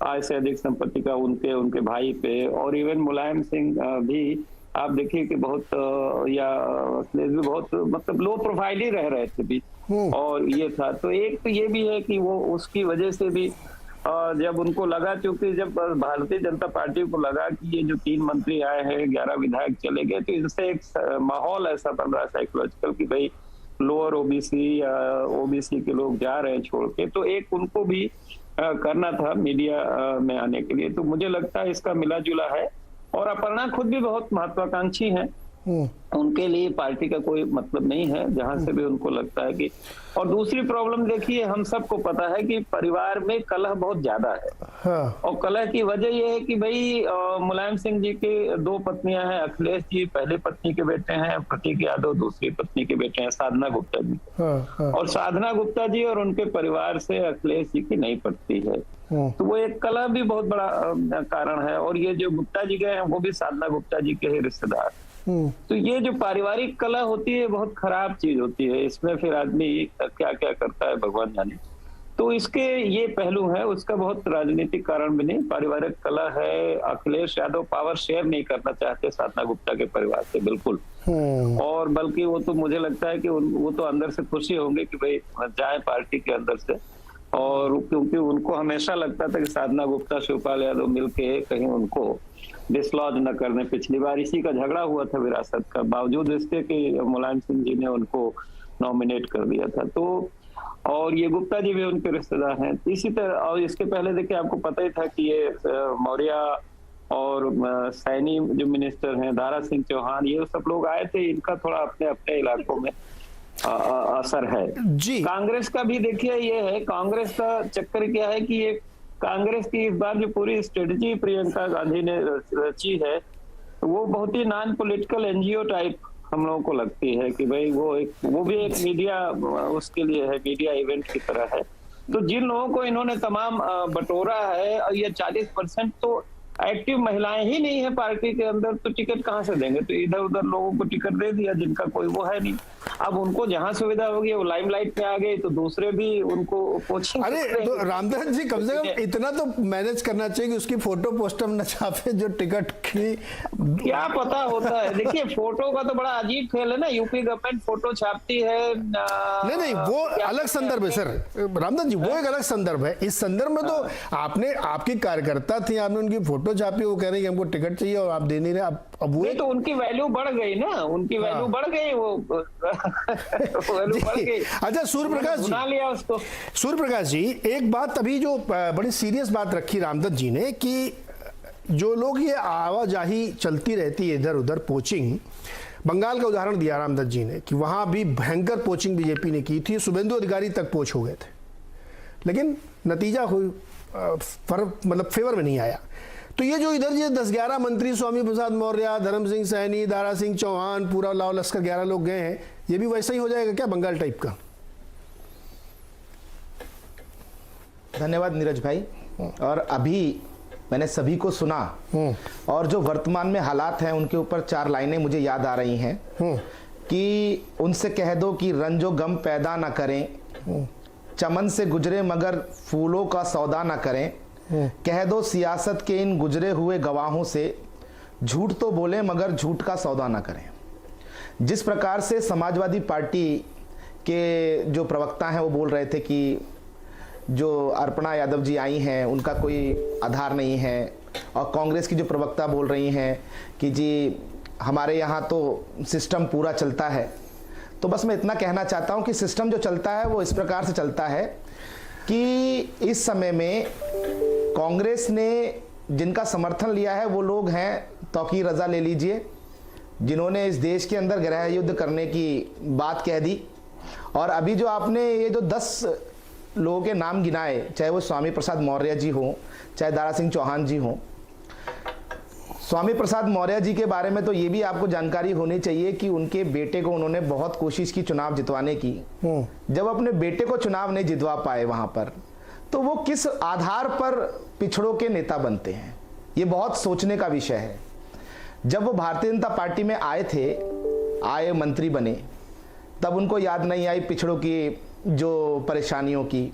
आय से अधिक संपत्ति का उनके भाई पे। और इवन मुलायम सिंह भी आप देखिए कि बहुत या अखिलेश भी बहुत मतलब लो प्रोफाइल ही रह रहे थे भी, और ये था। तो एक तो ये भी है कि वो उसकी वजह से भी जब उनको लगा, क्योंकि जब भारतीय जनता पार्टी को लगा कि ये जो 3 मंत्री आए हैं, 11 विधायक चले गए, तो इनसे एक माहौल ऐसा बन रहा है साइकोलॉजिकल कि भाई लोअर ओबीसी या ओबीसी के लोग जा रहे हैं छोड़ के, तो एक उनको भी करना था मीडिया में आने के लिए। तो मुझे लगता है इसका मिला जुला है, और अपर्णा खुद भी बहुत महत्वाकांक्षी हैं, उनके लिए पार्टी का कोई मतलब नहीं है, जहां से भी उनको लगता है कि। और दूसरी प्रॉब्लम देखिए, हम सबको पता है कि परिवार में कलह बहुत ज्यादा है। हाँ। और कलह की वजह यह है कि भाई मुलायम सिंह जी के 2 पत्नियां हैं, अखिलेश जी पहले पत्नी के बेटे हैं, प्रतीक यादव दूसरी पत्नी के बेटे हैं, साधना गुप्ता जी। हाँ। और साधना गुप्ता जी और उनके परिवार से अखिलेश जी की नहीं पटती है, तो वो एक कलह भी बहुत बड़ा कारण है। और ये जो गुप्ता जी गए हैं वो भी साधना गुप्ता जी के ही रिश्तेदार। तो ये जो पारिवारिक कलह होती है बहुत खराब चीज होती है, इसमें फिर आदमी क्या क्या करता है भगवान जाने। तो इसके ये पहलू है, उसका बहुत राजनीतिक कारण भी नहीं, पारिवारिक कलह है। अखिलेश यादव पावर शेयर नहीं करना चाहते साधना गुप्ता के परिवार से, बिल्कुल। और बल्कि वो तो मुझे लगता है कि वो तो अंदर से खुशी होंगे कि भाई जाए पार्टी के अंदर से, और क्योंकि उनको हमेशा लगता था कि साधना गुप्ता शिवपाल यादव मिलके कहीं उनको डिसलॉज न करने। पिछली बार इसी का झगड़ा हुआ था विरासत का, बावजूद इसके कि मुलायम सिंह जी ने उनको नॉमिनेट कर दिया था। तो और ये गुप्ता जी भी उनके रिश्तेदार हैं इसी तरह। और इसके पहले देखिए आपको पता ही था कि ये मौर्य और सैनी जो मिनिस्टर हैं, दारा सिंह चौहान, ये सब लोग आए थे, इनका थोड़ा अपने अपने इलाकों में असर है जी। कांग्रेस का भी देखिए ये है, कांग्रेस का चक्कर क्या है कि ये कांग्रेस की इस बार जो पूरी स्ट्रेटजी प्रियंका गांधी ने रची है, वो बहुत ही नॉन पॉलिटिकल एनजीओ टाइप हम लोगों को लगती है कि भाई वो भी एक मीडिया उसके लिए है, मीडिया इवेंट की तरह है। तो जिन लोगों को इन्होंने तमाम बटोरा है, और ये 40% तो एक्टिव महिलाएं ही नहीं है पार्टी के अंदर, तो टिकट कहां से देंगे? तो इधर उधर लोगों को टिकट दे दिया जिनका कोई वो है नहीं। अब उनको जहां सुविधा होगी वो लाइमलाइट में आ गए, तो दूसरे भी उनको कोचिंग। अरे तो रामदास जी कम से कम इतना तो मैनेज करना चाहिए कि उसकी फोटो पोस्टर न छापे जो टिकट की। क्या पता होता है, देखिए फोटो का तो बड़ा अजीब खेल है ना, यूपी गवर्नमेंट फोटो छापती है। नहीं वो अलग संदर्भ है सर रामदास जी, वो एक अलग संदर्भ है। इस संदर्भ में तो आपने, आपकी कार्यकर्ता थी, आपने उनकी फोटो छापी, वो कह रहे हैं कि हमको टिकट चाहिए और आप दे नहीं रहे। अब वो तो उनकी वैल्यू बढ़ गई ना, उनकी वैल्यू बढ़ गई, वो वैल्यू बढ़ गई। अच्छा सूर्य प्रकाश जी, लिया उसको। सूर्य प्रकाश जी, एक बात अभी जो बड़ी सीरियस बात रखी रामदत्त जी ने कि जो लोग ये आवाजाही चलती रहती है इधर उधर, पोचिंग, बंगाल का उदाहरण दिया रामदत्त जी ने कि वहां भी भयंकर पोचिंग बीजेपी ने की थी, शुभेंदु अधिकारी तक पोच हो गए थे, लेकिन नतीजा कोई फर्क मतलब फेवर में नहीं आया। तो ये जो इधर ये 10-11 मंत्री, स्वामी प्रसाद मौर्य, धर्म सिंह सैनी, दारा सिंह चौहान, पूरा लाव लश्कर 11 लोग गए हैं, ये भी वैसा ही हो जाएगा क्या बंगाल टाइप का? धन्यवाद नीरज भाई। और अभी मैंने सभी को सुना, और जो वर्तमान में हालात हैं उनके ऊपर 4 लाइनें मुझे याद आ रही हैं कि उनसे कह दो कि रंजो गम पैदा ना करें, चमन से गुजरे मगर फूलों का सौदा ना करें, कह दो सियासत के इन गुजरे हुए गवाहों से झूठ तो बोले मगर झूठ का सौदा ना करें। जिस प्रकार से समाजवादी पार्टी के जो प्रवक्ता हैं वो बोल रहे थे कि जो अर्पणा यादव जी आई हैं उनका कोई आधार नहीं है, और कांग्रेस की जो प्रवक्ता बोल रही हैं कि जी हमारे यहाँ तो सिस्टम पूरा चलता है, तो बस मैं इतना कहना चाहता हूँ कि सिस्टम जो चलता है वो इस प्रकार से चलता है कि इस समय में कांग्रेस ने जिनका समर्थन लिया है वो लोग हैं, तौकीर रजा ले लीजिए, जिन्होंने इस देश के अंदर गृह युद्ध करने की बात कह दी। और अभी जो आपने ये जो 10 लोगों के नाम गिनाए, चाहे वो स्वामी प्रसाद मौर्य जी हो, चाहे दारा सिंह चौहान जी हो। स्वामी प्रसाद मौर्य जी के बारे में तो ये भी आपको जानकारी होनी चाहिए कि उनके बेटे को उन्होंने बहुत कोशिश की चुनाव जितवाने की। जब अपने बेटे को चुनाव नहीं जितवा पाए वहां पर, तो वो किस आधार पर पिछड़ों के नेता बनते हैं, ये बहुत सोचने का विषय है। जब वो भारतीय जनता पार्टी में आए मंत्री बने, तब उनको याद नहीं आई पिछड़ों की जो परेशानियों की।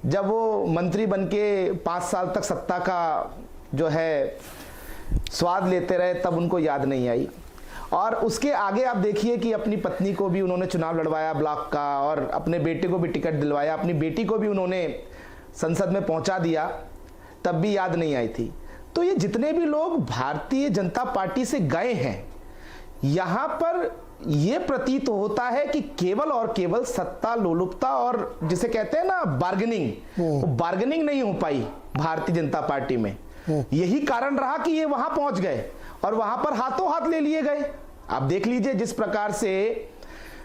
जब वो मंत्री बनके 5 साल तक सत्ता का जो है स्वाद लेते रहे, तब उनको याद नहीं आई। और उसके आगे आप देखिए कि अपनी पत्नी को भी उन्होंने चुनाव लड़वाया ब्लॉक का, और अपने बेटे को भी टिकट दिलवाया, अपनी बेटी को भी उन्होंने संसद में पहुंचा दिया, तब भी याद नहीं आई थी। तो ये जितने भी लोग भारतीय जनता पार्टी से गए हैं, यहां पर ये प्रतीत होता है कि केवल और केवल सत्ता लोलुपता और जिसे कहते हैं ना बार्गेनिंग, वो बार्गेनिंग नहीं हो पाई भारतीय जनता पार्टी में। यही कारण रहा कि ये वहां पहुंच गए और वहां पर हाथों हाथ ले लिए गए। आप देख लीजिए जिस प्रकार से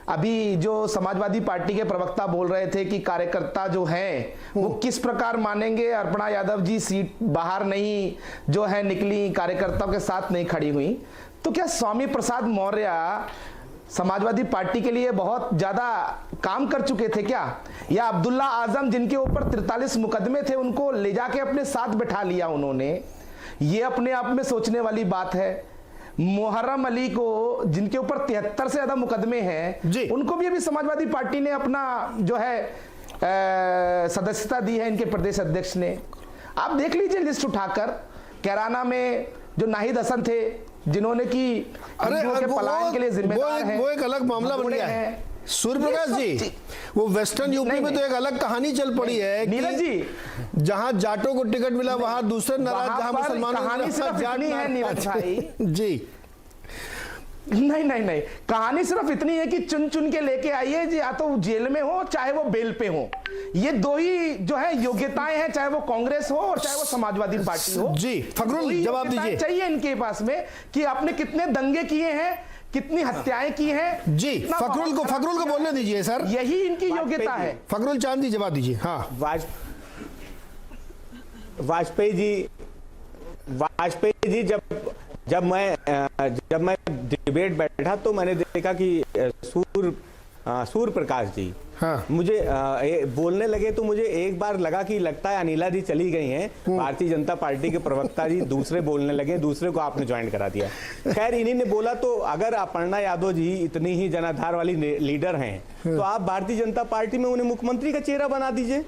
अभी जो समाजवादी पार्टी के प्रवक्ता बोल रहे थे कि कार्यकर्ता जो हैं वो किस प्रकार मानेंगे, अर्पणा यादव जी सीट बाहर नहीं जो है निकली, कार्यकर्ताओं के साथ नहीं खड़ी हुई। तो क्या स्वामी प्रसाद मौर्य समाजवादी पार्टी के लिए बहुत ज्यादा काम कर चुके थे क्या? या अब्दुल्ला आजम जिनके ऊपर 43 मुकदमे थे उनको ले जाके अपने साथ बैठा लिया उन्होंने? ये अपने आप में सोचने वाली बात है। मुहर्रम अली को जिनके ऊपर 73 से ज्यादा मुकदमे हैं, उनको भी अभी समाजवादी पार्टी ने अपना जो है सदस्यता दी है इनके प्रदेश अध्यक्ष ने। आप देख लीजिए लिस्ट उठाकर, कैराना में जो नाहिद हसन थे जिन्होंने की के पलायन के लिए जिम्मेदार हैं, वो एक अलग मामला बन गया है। सूर्य प्रकाश जी, वो वेस्टर्न यूपी में तो एक अलग कहानी चल पड़ी है नीरज जी, जहां जाटों को टिकट मिला वहां दूसरे नाराज, जहां मुसलमानों कहानी सिर्फ इतनी है नीरज भाई जी, नहीं, कहानी सिर्फ इतनी है कि चुन चुन के लेके आइए, या तो जेल में हो चाहे वो बेल पे हो। ये दो ही जो है योग्यताएं हैं, चाहे वो कांग्रेस हो और चाहे वो समाजवादी पार्टी हो। जी फखरुल जवाब दीजिए। चाहिए इनके पास में कि आपने कितने दंगे किए हैं, कितनी हत्याएं की हैं। जी फखरुल को बोलने दीजिए सर, यही इनकी योग्यता है। फखरुल चांदी जवाब दीजिए। हाँ, वाजपेयी जी जब मैं डिबेट बैठा तो मैंने देखा कि सूर्य प्रकाश जी मुझे बोलने लगे, तो मुझे एक बार लगा कि लगता है अनिला जी चली गई हैं, भारतीय जनता पार्टी के प्रवक्ता जी दूसरे बोलने लगे, दूसरे को आपने ज्वाइन करा दिया। खैर इन्हीं ने बोला, तो अगर अपर्णा यादव जी इतनी ही जनाधार वाली लीडर हैं तो आप भारतीय जनता पार्टी में उन्हें मुख्यमंत्री का चेहरा बना दीजिए,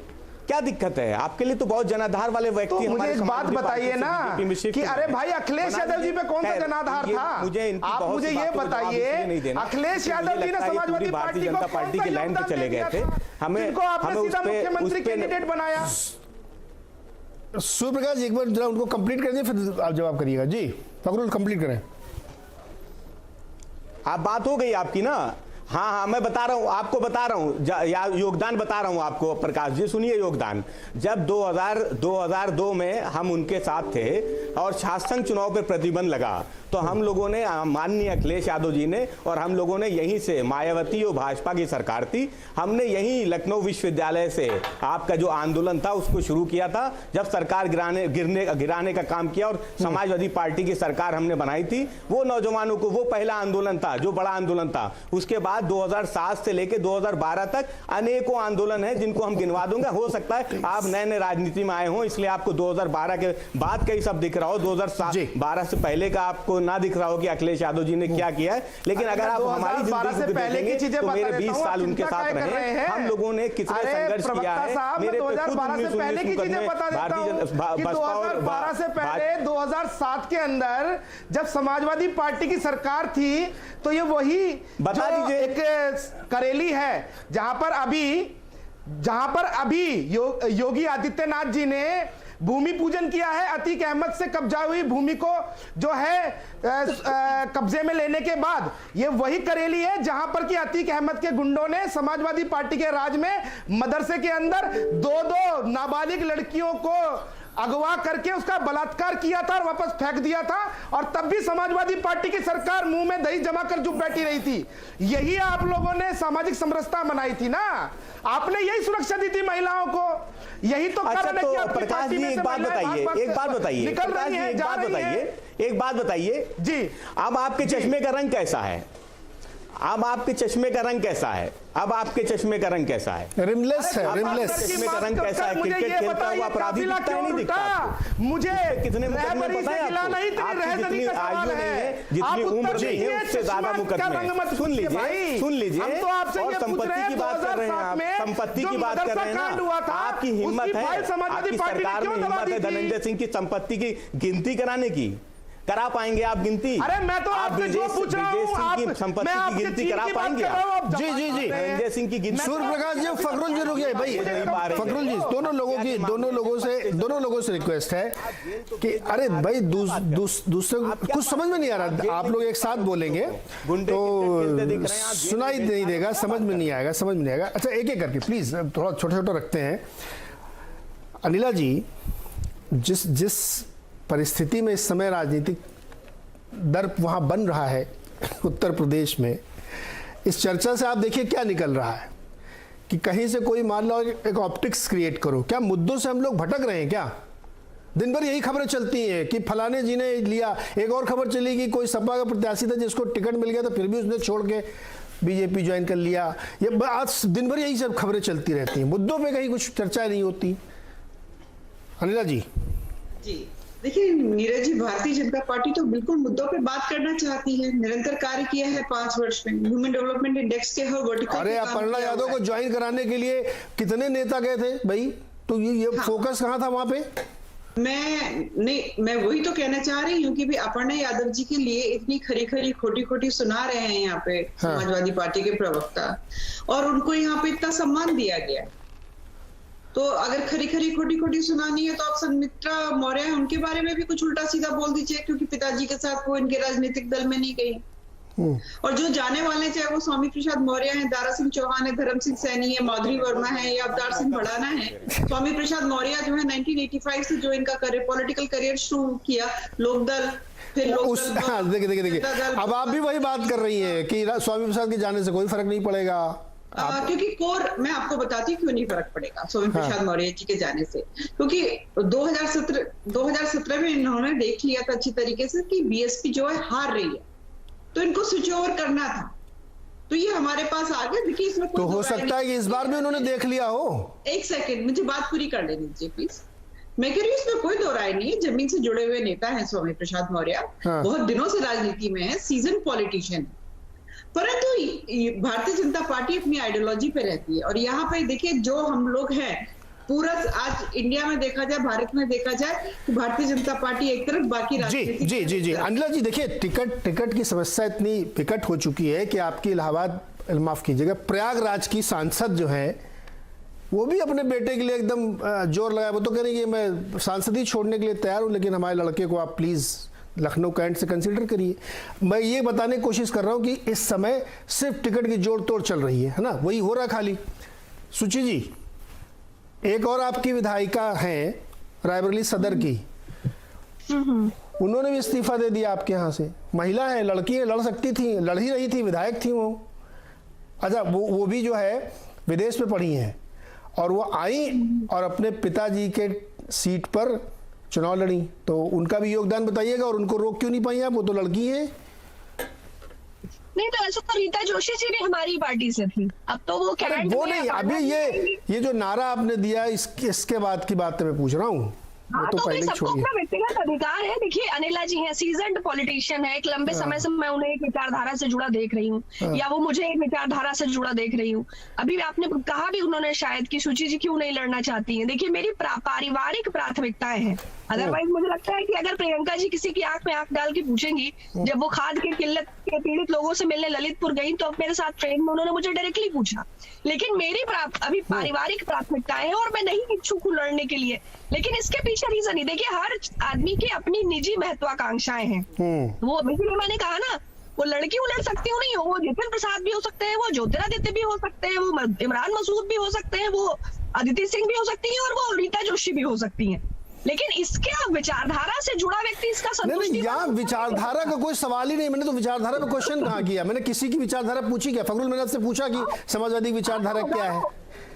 क्या दिक्कत है? आपके लिए तो बहुत जनाधार वाले व्यक्ति। तो मुझे एक बात बताइए ना कि अरे भाई अखिलेश यादव जी पे कौन सा जनाधार था? आप मुझे ये बताइए, अखिलेश यादव जी ने समाजवादी भारतीय जनता पार्टी की लाइन पे चले गए थे, हमें मुख्यमंत्री कैंडिडेट बनाया। सूर्य प्रकाश एक बार जरा उनको कंप्लीट कर दिए, फिर आप जवाब करिएगा। जी फखरुल कंप्लीट करें। आप बात हो गई आपकी ना। हाँ, मैं बता रहा हूँ, आपको बता रहा हूँ, योगदान बता रहा हूँ आपको। प्रकाश जी सुनिए योगदान। जब 2002 में हम उनके साथ थे और शासन चुनाव पर प्रतिबंध लगा, तो हम लोगों ने, माननीय अखिलेश यादव जी ने और हम लोगों ने यहीं से, मायावती और भाजपा की सरकार थी, हमने यहीं लखनऊ विश्वविद्यालय से आपका जो आंदोलन था उसको शुरू किया था। जब सरकार गिराने का काम किया और समाजवादी पार्टी की सरकार हमने बनाई थी, वो नौजवानों को, वो पहला आंदोलन था जो बड़ा आंदोलन था। उसके बाद बाद 2007 से लेकर 2012 तक अनेकों आंदोलन है जिनको हम गिनवा दूंगा। हो सकता है आप नए नए राजनीति में आए हो इसलिए आपको 2012 के बाद का ही सब दिख रहा हो, 2012 से पहले का आपको ना दिख रहा हो कि अखिलेश यादव जी ने क्या किया है। लेकिन अगर आप हमारी जिंदगी पहले की चीजें तो मेरे 20 साल उनके साथ रहे, हम लोगों ने कितने संघर्ष किया है। मेरे 2012 से पहले की चीजें बता देता हूं कि 2012 से पहले 2007 के अंदर जब समाजवादी पार्टी की सरकार थी तो ये वही बता दीजिए एक करेली है जहां पर अभी योगी आदित्यनाथ जी ने भूमि पूजन किया है। अतीक अहमद से कब्जा हुई भूमि को जो है कब्जे में लेने के बाद ये वही करेली है जहां पर कि अतीक अहमद के गुंडों ने समाजवादी पार्टी के राज में मदरसे के अंदर 2 नाबालिग लड़कियों को अगवा करके उसका बलात्कार किया था और वापस फेंक दिया था। और तब भी समाजवादी पार्टी की सरकार मुंह में दही जमा कर चुप बैठी रही थी। यही आप लोगों ने सामाजिक समरसता मनाई थी ना, आपने यही सुरक्षा दी थी महिलाओं को। यही तो कारण है कि प्रकाश जी एक बात बताइए निकल रही है, जा रही है। एक बात बताइए जी, अब आपके चश्मे का रंग कैसा है? अब आपके चश्मे का रंग कैसा है? अब आपके चश्मे का रंग कैसा है? रिमलेस है, रिमलेस। चश्मे का रंग कैसा है? क्रिकेट खेलता हुआ अपराधी दिखता नहीं दिखता? मुझे कितने मुकदमे पता है आपको? आपकी जितनी आयु नहीं है, जितनी उम्र नहीं है, उससे ज्यादा मुकदमे। सुन लीजिए और संपत्ति की बात कर रहे हैं आप, संपत्ति की बात कर रहे हैं ना। आपकी हिम्मत है, आपकी सरकार में हिम्मत है धनंजय सिंह की संपत्ति की गिनती कराने की? करा पाएंगे आप गिनती? अरे मैं तो आपसे जो पूछ रहा हूं, आप संपत्ति की गिनती करा पाएंगे? जी धनंजय सिंह की गिनती। सूर्य प्रकाश जी, फखरुल जी रुकिए भाई। फखरुल जी, दोनों लोगों से रिक्वेस्ट है कि अरे भाई दूसरे कुछ समझ में नहीं आ रहा। आप लोग एक साथ बोलेंगे तो सुनाई नहीं देगा, समझ में नहीं आएगा। अच्छा एक एक करके प्लीज थोड़ा छोटा रखते हैं। अनिला जी, जिस परिस्थिति में इस समय राजनीतिक दर वहां बन रहा है उत्तर प्रदेश में, इस चर्चा से आप देखिए क्या निकल रहा है कि कहीं से कोई मान लो एक ऑप्टिक्स क्रिएट करो। क्या मुद्दों से हम लोग भटक रहे हैं क्या? दिन भर यही खबरें चलती हैं कि फलाने जी ने लिया। एक और खबर चली कि कोई सपा का प्रत्याशी था जिसको टिकट मिल गया तो फिर भी उसने छोड़ के बीजेपी ज्वाइन कर लिया। ये आज दिन भर यही सब खबरें चलती रहती हैं, मुद्दों पे कहीं कुछ चर्चा नहीं होती। अनिला जी। देखिए नीरज जी, भारतीय जनता पार्टी तो बिल्कुल मुद्दों पे बात करना चाहती है। निरंतर कार्य किया है 5 वर्ष में। ह्यूमन डेवलपमेंट इंडेक्स के हर वर्टिकल। अरे अपर्णा यादव को ज्वाइन कराने के लिए कितने नेता गए थे भाई? तो ये फोकस कहाँ था वहां पे? मैं वही तो कहना चाह रही हूँ कि भी अपर्णा यादव जी के लिए इतनी खरी खोटी सुना रहे हैं यहाँ पे समाजवादी पार्टी के प्रवक्ता, और उनको यहाँ पे इतना सम्मान दिया गया। तो अगर खरी खोटी सुनानी है तो आप संमित्रा मौर्य हैं, उनके बारे में भी कुछ उल्टा सीधा बोल दीजिए, क्योंकि पिताजी के साथ वो इनके राजनीतिक दल में नहीं गई। और जो जाने वाले चाहे वो स्वामी प्रसाद मौर्य हैं, दारा सिंह चौहान है, धर्म सिंह सैनी है, माधुरी वर्मा है या अवतार सिंह भड़ाना है। स्वामी प्रसाद मौर्य जो है 1985 से जो इनका पॉलिटिकल करियर शुरू किया, लोकदल, फिर देखिए अब आप भी वही बात कर रही हैं कि स्वामी प्रसाद के जाने से कोई फर्क नहीं पड़ेगा। क्योंकि कोर मैं आपको बताती हूँ क्यों नहीं फर्क पड़ेगा स्वामी प्रसाद मौर्य जी के जाने से। क्योंकि 2017 में इन्होंने देख लिया था अच्छी तरीके से कि बीएसपी जो है हार रही है, तो इनको स्विच ओवर करना था। तो ये हमारे पास आ गया। देखिए इसमें तो हो सकता है कि इस बार भी उन्होंने देख लिया हो। एक सेकेंड, मुझे बात पूरी कर लेने दीजिए प्लीज। मैं कह रही हूँ इसमें कोई दो राय नहीं है। जमीन से जुड़े हुए नेता है स्वामी प्रसाद मौर्य, बहुत दिनों से राजनीति में है, सीजन पॉलिटिशियन है। परंतु भारतीय जनता पार्टी अपनी आइडियोलॉजी पे रहती है। और यहाँ पे देखिए जो हम लोग हैं, पूरा आज इंडिया में देखा जाए, भारत में देखा जाए, तो भारतीय जनता पार्टी एक तरफ, बाकी राजनीति। जी अनिला जी, देखिए टिकट की समस्या इतनी विकट हो चुकी है कि आपकी इलाहाबाद, माफ कीजिएगा, प्रयागराज की सांसद जो है वो भी अपने बेटे के लिए एकदम जोर लगाया। वो तो कह रही है मैं सांसद ही छोड़ने के लिए तैयार हूं, लेकिन हमारे लड़के को आप प्लीज लखनऊ कैंट से कंसीडर करिए। मैं ये बताने की कोशिश कर रहा हूं कि इस समय सिर्फ टिकट की जोड़ तोड़ चल रही है ना, वही हो रहा खाली। सुची जी, एक और आपकी विधायिका हैं रायबरेली सदर की, उन्होंने भी इस्तीफा दे दिया आपके यहाँ से। महिला है, लड़की है, लड़ सकती थी, लड़ ही रही थी, विधायक थी वो। अच्छा, वो भी जो है विदेश में पढ़ी हैं और वो आई और अपने पिताजी के सीट पर चुनाव लड़ी। तो उनका भी योगदान बताइएगा। और उनको रोक क्यों नहीं पाई आप? वो तो लड़की है। नहीं तो ऐसा तो रीता जोशी जी भी हमारी पार्टी से थी, अब तो वो वो नहीं, अभी ये जो नारा आपने दिया इसके बाद की बात मैं पूछ रहा हूँ। हाँ, तो भाई सबको अपना व्यक्तिगत अधिकार है। देखिए अनिला जी हैं, सीजन्ड पॉलिटिशियन है, एक लंबे समय से मैं उन्हें एक विचारधारा से जुड़ा देख रही हूँ, या वो मुझे एक विचारधारा से जुड़ा देख रही हूँ। अभी आपने कहा भी उन्होंने शायद कि सुची जी क्यों नहीं लड़ना चाहती हैं। देखिए मेरी पारिवारिक प्राथमिकताएं हैं, अदरवाइज मुझे लगता है कि अगर प्रियंका जी किसी की आंख में आंख डाल के पूछेंगी, जब वो खाद की किल्लत के पीड़ित लोगों से मिलने ललितपुर गई तो मेरे साथ ट्रेन में उन्होंने मुझे डायरेक्टली पूछा, लेकिन मेरी अभी पारिवारिक प्राथमिकताएं हैं और मैं नहीं इच्छुक हूँ लड़ने के लिए। लेकिन इसके पीछे रीजन ही देखिए, हर आदमी की अपनी निजी महत्वाकांक्षाएं हैं। वो इसीलिए मैंने कहा ना, वो लड़की लड़ सकती हूँ नहीं हो, वो जितिन प्रसाद भी हो सकते हैं, वो ज्योतिरादित्य भी हो सकते हैं, वो इमरान मसूद भी हो सकते हैं, वो अदिति सिंह भी हो सकती है, और वो रीता जोशी भी हो सकती है। लेकिन इसके विचारधारा से जुड़ा व्यक्ति इसका संतुष्टि नहीं, यहाँ विचारधारा का कोई सवाल ही नहीं। मैंने तो विचारधारा पे क्वेश्चन कहाँ किया? मैंने किसी की विचारधारा पूछी क्या? फखरुल मैंने आपसे पूछा कि समाजवादी विचारधारा क्या है?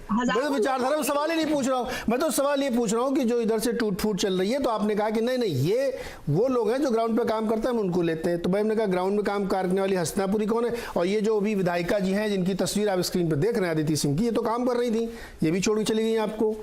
मैं तो विचारधारा में सवाल ही नहीं पूछ रहा हूँ। मैं तो सवाल ये पूछ रहा हूँ कि जो इधर से टूट फूट चल रही है, तो आपने कहा कि नहीं नहीं ये वो लोग हैं जो ग्राउंड पे काम करते हैं, हम उनको लेते हैं। तो भाई हमने कहा ग्राउंड में काम करने वाली हस्तिनापुरी कौन है? और ये जो अभी विधायिका जी हैं जिनकी तस्वीर आप स्क्रीन पर देख रहे हैं, अदिति सिंह की, ये तो काम कर रही थी, ये भी छोड़ के चली गई आपको।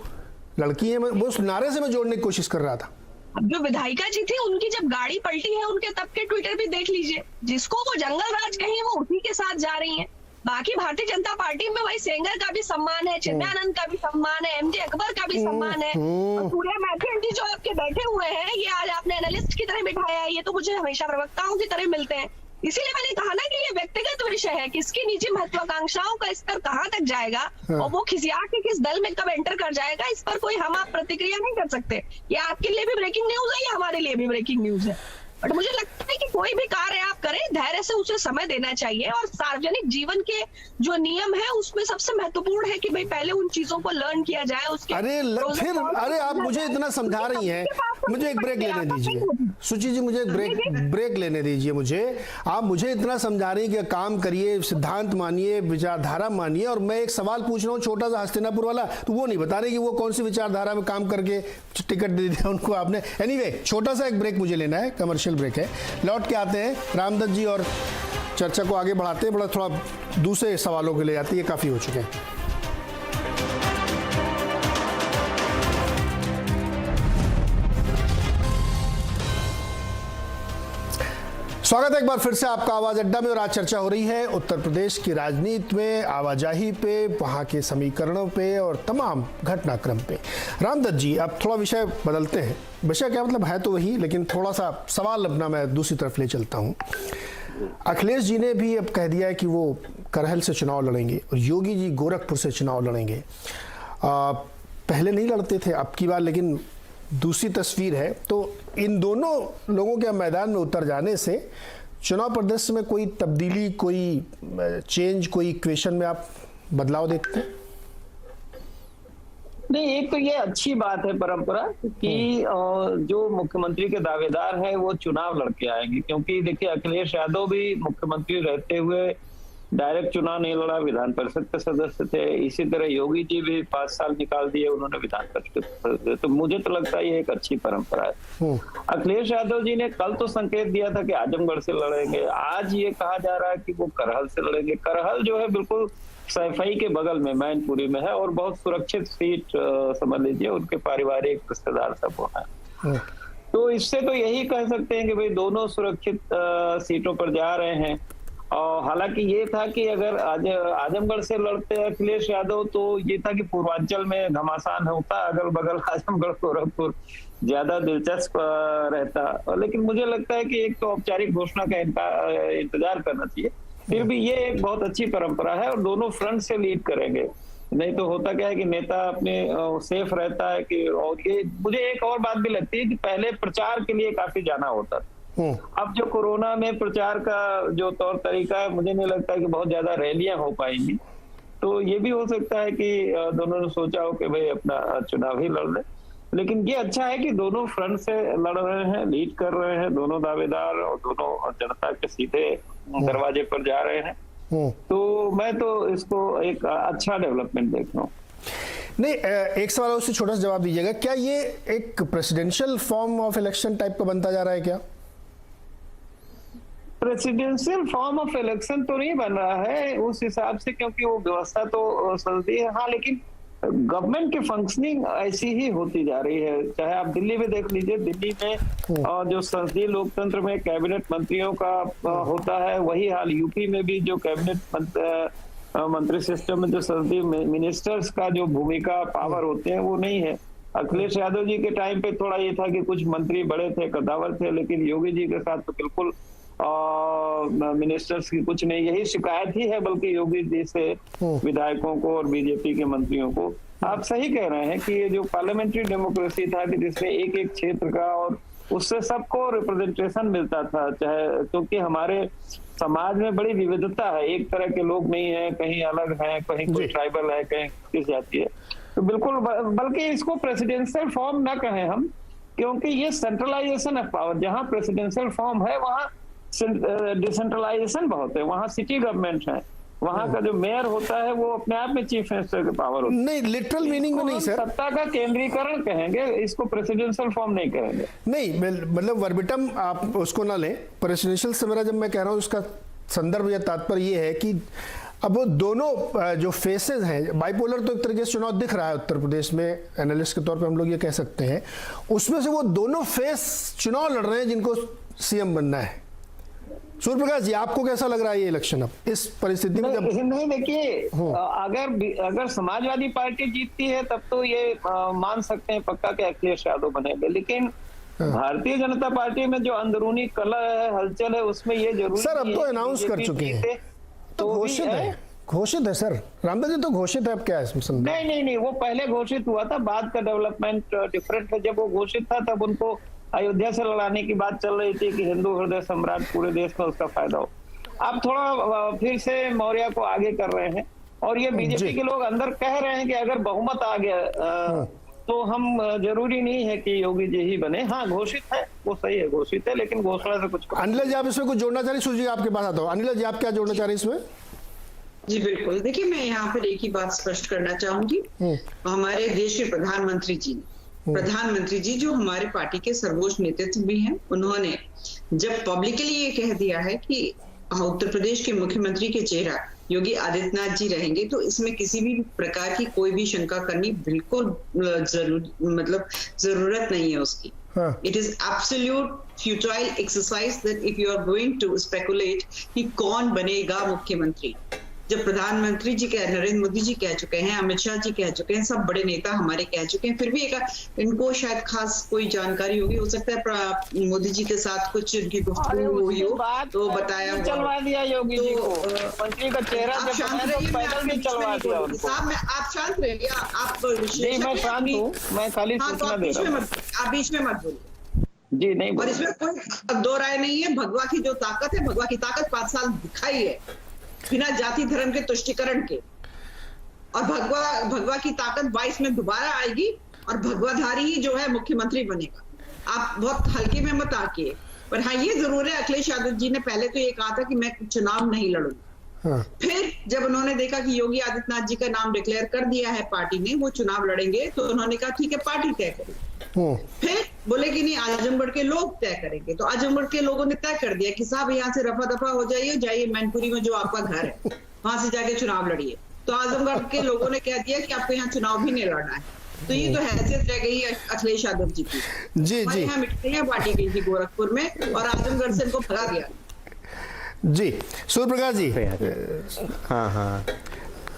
लड़की है, वो उस नारे से मैं जोड़ने की कोशिश कर रहा था। अब जो विधायिका जी थी उनकी जब गाड़ी पलटी है, उनके तब के ट्विटर भी देख लीजिए, जिसको वो जंगल राज कहीं वो उसी के साथ जा रही हैं। बाकी भारतीय जनता पार्टी में भाई सेंगर का भी सम्मान है, चिन्मयानंद का भी सम्मान है, एमजे अकबर का भी सम्मान है, और सूर्या मैथिल जी जो आपके बैठे हुए हैं, ये आज आपने एनालिस्ट की तरह बिठाया है, ये तो मुझे हमेशा प्रवक्ताओं की तरह मिलते हैं। इसीलिए मैंने कहा ना कि ये व्यक्तिगत विषय है, किसकी निजी महत्वाकांक्षाओं का स्तर कहाँ तक जाएगा और वो खिसिया के किस दल में कब एंटर कर जाएगा, इस पर कोई हम आप प्रतिक्रिया नहीं कर सकते। ये आपके लिए भी ब्रेकिंग न्यूज है, या हमारे लिए भी ब्रेकिंग न्यूज है। बट मुझे लगता है कि कोई भी कार्य आप करें, धैर्य से उसे समय देना चाहिए, और सार्वजनिक जीवन के जो नियम है उसमें सबसे महत्वपूर्ण है कि भाई पहले उन चीजों को लर्न किया जाए। उसके अरे आप मुझे इतना समझा रही हैं, मुझे एक ब्रेक लेने दीजिए सुची जी, मुझे एक ब्रेक लेने दीजिए मुझे। आप मुझे इतना समझा रही हैं कि काम करिए, सिद्धांत मानिए, विचारधारा मानिए, और मैं एक सवाल पूछ रहा हूँ छोटा सा हस्तिनापुर वाला, तो वो नहीं बता रहे कि वो कौन सी विचारधारा में काम करके टिकट दे दिया उनको आपने। एनीवे, छोटा सा एक ब्रेक मुझे लेना है, कमर्शियल ब्रेक है, लौट के आते हैं रामदत्त जी और चर्चा को आगे बढ़ाते हैं। बड़ा थोड़ा दूसरे सवालों के लिए आती है, काफी हो चुके हैं। स्वागत है एक बार फिर से आपका आवाज अड्डा में, और आज चर्चा हो रही है उत्तर प्रदेश की राजनीति में, आवाजाही पे, वहां के समीकरणों पे और तमाम घटनाक्रम पे। रामदत्त जी, अब थोड़ा विषय बदलते हैं। विषय क्या मतलब है तो वही, लेकिन थोड़ा सा सवाल अपना मैं दूसरी तरफ ले चलता हूँ। अखिलेश जी ने भी अब कह दिया है कि वो करहल से चुनाव लड़ेंगे, और योगी जी गोरखपुर से चुनाव लड़ेंगे। पहले नहीं लड़ते थे, अब की बार लेकिन दूसरी तस्वीर है। तो इन दोनों लोगों के मैदान में उतर जाने से चुनाव परिदृश्य में कोई तब्दीली, कोई चेंज, कोई इक्वेशन में आप बदलाव देखते हैं? नहीं, एक तो ये अच्छी बात है परंपरा कि जो मुख्यमंत्री के दावेदार हैं वो चुनाव लड़के आएंगे, क्योंकि देखिए अखिलेश यादव भी मुख्यमंत्री रहते हुए डायरेक्ट चुनाव नहीं लड़ा, विधान परिषद के सदस्य थे। इसी तरह योगी जी भी 5 साल निकाल दिए उन्होंने विधान परिषद। तो मुझे तो लगता है ये एक अच्छी परंपरा है। अखिलेश यादव जी ने कल तो संकेत दिया था कि आजमगढ़ से लड़ेंगे, आज ये कहा जा रहा है कि वो करहल से लड़ेंगे। करहल जो है बिल्कुल सैफई के बगल में मैनपुरी में है, और बहुत सुरक्षित सीट समझ लीजिए, उनके पारिवारिक रिश्तेदार सब वो है। तो इससे तो यही कह सकते हैं कि भाई दोनों सुरक्षित सीटों पर जा रहे हैं। और हालांकि ये था कि अगर आजमगढ़ से लड़ते अखिलेश यादव तो ये था कि पूर्वांचल में घमासान होता, अगल बगल आजमगढ़ गोरखपुर ज्यादा दिलचस्प रहता। लेकिन मुझे लगता है कि एक तो औपचारिक घोषणा का इंतजार करना चाहिए। फिर भी ये एक बहुत अच्छी परंपरा है, और दोनों फ्रंट से लीड करेंगे। नहीं तो होता क्या है कि नेता अपने सेफ रहता है कि, और ये मुझे एक और बात भी लगती है कि पहले प्रचार के लिए काफी जाना होता था। अब जो कोरोना में प्रचार का जो तौर तरीका है, मुझे नहीं लगता कि बहुत ज्यादा रैलियां हो पाएंगी। तो ये भी हो सकता है कि दोनों ने सोचा हो कि भाई अपना चुनाव ही लड़ ले। लेकिन ये अच्छा है कि दोनों फ्रंट से लड़ रहे हैं, लीड कर रहे हैं दोनों दावेदार, और दोनों जनता के सीधे दरवाजे पर जा रहे हैं। तो मैं तो इसको एक अच्छा डेवलपमेंट देख रहा हूँ। नहीं, एक सवाल उससे छोटा सा जवाब दीजिएगा, क्या ये एक presidential form of election type का बनता जा रहा है क्या? प्रेसिडेंशियल फॉर्म ऑफ इलेक्शन तो नहीं बन रहा है उस हिसाब से, क्योंकि वो व्यवस्था तो संसदीय है। हाँ, लेकिन गवर्नमेंट की फंक्शनिंग ऐसी ही होती जा रही है। चाहे आप दिल्ली में देख लीजिए, दिल्ली में जो संसदीय लोकतंत्र में कैबिनेट मंत्रियों का होता है, वही हाल यूपी में भी जो कैबिनेट मंत्री सिस्टम में जो संसदीय मिनिस्टर्स का जो भूमिका पावर होते हैं वो नहीं है। अखिलेश यादव जी के टाइम पे थोड़ा ये था कि कुछ मंत्री बड़े थे, कद्दावर थे, लेकिन योगी जी के साथ तो बिल्कुल मिनिस्टर्स की कुछ नहीं, यही शिकायत ही है बल्कि योगी जी से विधायकों को और बीजेपी के मंत्रियों को। आप सही कह रहे हैं कि ये जो पार्लियामेंट्री डेमोक्रेसी था कि जिसमें एक एक क्षेत्र का और उससे सबको रिप्रेजेंटेशन मिलता था, चाहे क्योंकि हमारे समाज में बड़ी विविधता है, एक तरह के लोग नहीं है, कहीं अलग है, कहीं कोई ट्राइबल है, कहीं किस जाति है। तो बिल्कुल, बल्कि इसको प्रेसिडेंशियल फॉर्म ना कहें हम, क्योंकि ये सेंट्रलाइजेशन ऑफ पावर, जहां प्रेसिडेंशियल फॉर्म है वहां डिसेंट्रलाइजेशन बहुत है, वहां सिटी गवर्नमेंट है, वहां का जो मेयर होता है वो अपने आप में चीफ मिनिस्टर की पावर होती है। नहीं, लिटरल मीनिंग में नहीं सर, सत्ता का केंद्रीकरण कहेंगे, इसको प्रेसिडेंशियल फॉर्म नहीं कहेंगे। नहीं, मतलब वर्बिटम आप उसको ना लें। प्रेसिडेंशियल से मेरा जब मैं कह रहा हूँ उसका संदर्भ या तात्पर्य ये है कि अब वो दोनों जो फेसेस हैं, बाइपोलर तो एक तरीके से चुनाव दिख रहा है उत्तर प्रदेश में, एनालिस्ट के तौर पे हम लोग ये कह सकते हैं, उसमें से वो दोनों फेस चुनाव लड़ रहे हैं जिनको सीएम बनना है। सूर्य प्रकाश जी, आपको कैसा लग रहा है ये इलेक्शन अब इस परिस्थिति में? नहीं, देखिए, अगर समाजवादी पार्टी जीतती है तब तो ये मान सकते हैं पक्का कि अखिलेश यादव बनेंगे, लेकिन भारतीय जनता पार्टी में जो अंदरूनी कलह है, हलचल है, उसमें ये जरूरी सर अब तो अनाउंस कर चुके हैं, तो घोषित है सर, रामदास जी तो घोषित है। अब क्या है? नहीं, वो पहले घोषित हुआ था, बाद का डेवलपमेंट डिफरेंट है। जब वो घोषित था तब उनको अयोध्या से लड़ाने की बात चल रही थी कि हिंदू हृदय सम्राट पूरे देश में उसका फायदा हो। अब थोड़ा फिर से मौर्य को आगे कर रहे हैं, और ये बीजेपी के लोग अंदर कह रहे हैं कि अगर बहुमत आ गया तो हम जरूरी नहीं है कि योगी जी ही बने। हाँ, घोषित है, वो सही है, घोषित है, लेकिन घोषणा से कुछ। अनिल जी, आप इसमें कुछ जोड़ना चाह रही? सूर्य जी, आपके पास आता हूँ। अनिल जी, आप क्या जोड़ना चाह रहे इसमें? जी बिल्कुल, देखिए मैं यहाँ पर एक ही बात स्पष्ट करना चाहूंगी। हमारे देश के प्रधानमंत्री जी जो हमारे पार्टी के सर्वोच्च नेतृत्व भी हैं, उन्होंने जब पब्लिकली ये कह दिया है कि उत्तर प्रदेश के मुख्यमंत्री के चेहरा योगी आदित्यनाथ जी रहेंगे, तो इसमें किसी भी प्रकार की कोई भी शंका करनी बिल्कुल जरूरत नहीं है उसकी। It is absolute futile exercise that if you are going to speculate कि कौन बनेगा मुख्यमंत्री, जब प्रधानमंत्री जी कह, नरेंद्र मोदी जी कह चुके हैं, अमित शाह जी कह चुके हैं, सब बड़े नेता हमारे कह चुके हैं, फिर भी इनको शायद खास कोई जानकारी होगी, हो सकता है मोदी जी के साथ कुछ उनकी गुफ्तगू हुई हो तो बताया चलवा दिया योगी जी को, मंत्री का चेहरा आप शांत रहिए, आप शांत रहिए, आप मैं शांत हूँ, मैं खाली सूचना दे रहा हूँ, आप बीच में मत बोलिए जी। नहीं, और इसमें कोई दो राय नहीं है। भगवा की जो ताकत है, भगवा की ताकत 5 साल दिखाई है बिना जाति धर्म के तुष्टिकरण के, और भगवा की ताकत 22 में दोबारा आएगी और भगवाधारी ही जो है मुख्यमंत्री बनेगा। आप बहुत हल्के में मत आके, पर हाँ ये जरूर है, अखिलेश यादव जी ने पहले तो ये कहा था कि मैं चुनाव नहीं लड़ूंगा। फिर जब उन्होंने देखा कि योगी आदित्यनाथ जी का नाम डिक्लेयर कर दिया है पार्टी ने, वो चुनाव लड़ेंगे, तो उन्होंने कहा ठीक है पार्टी तय करेगी। फिर बोले कि नहीं, आजमगढ़ के लोग तय करेंगे, तो आजमगढ़ के लोगों ने तय कर दिया कि साहब यहाँ से रफा दफा हो जाइए मैनपुरी में जो आपका घर है वहां से जाके चुनाव लड़िए। तो आजमगढ़ के लोगों ने कह दिया कि आपको यहाँ चुनाव भी नहीं लड़ना है। तो ये तो हैसियत रह गई है अखिलेश यादव जी की। जी यहाँ मिटते हैं पार्टी गई थी गोरखपुर में, और आजमगढ़ से इनको भगा दिया। जी सूर्य प्रकाश जी,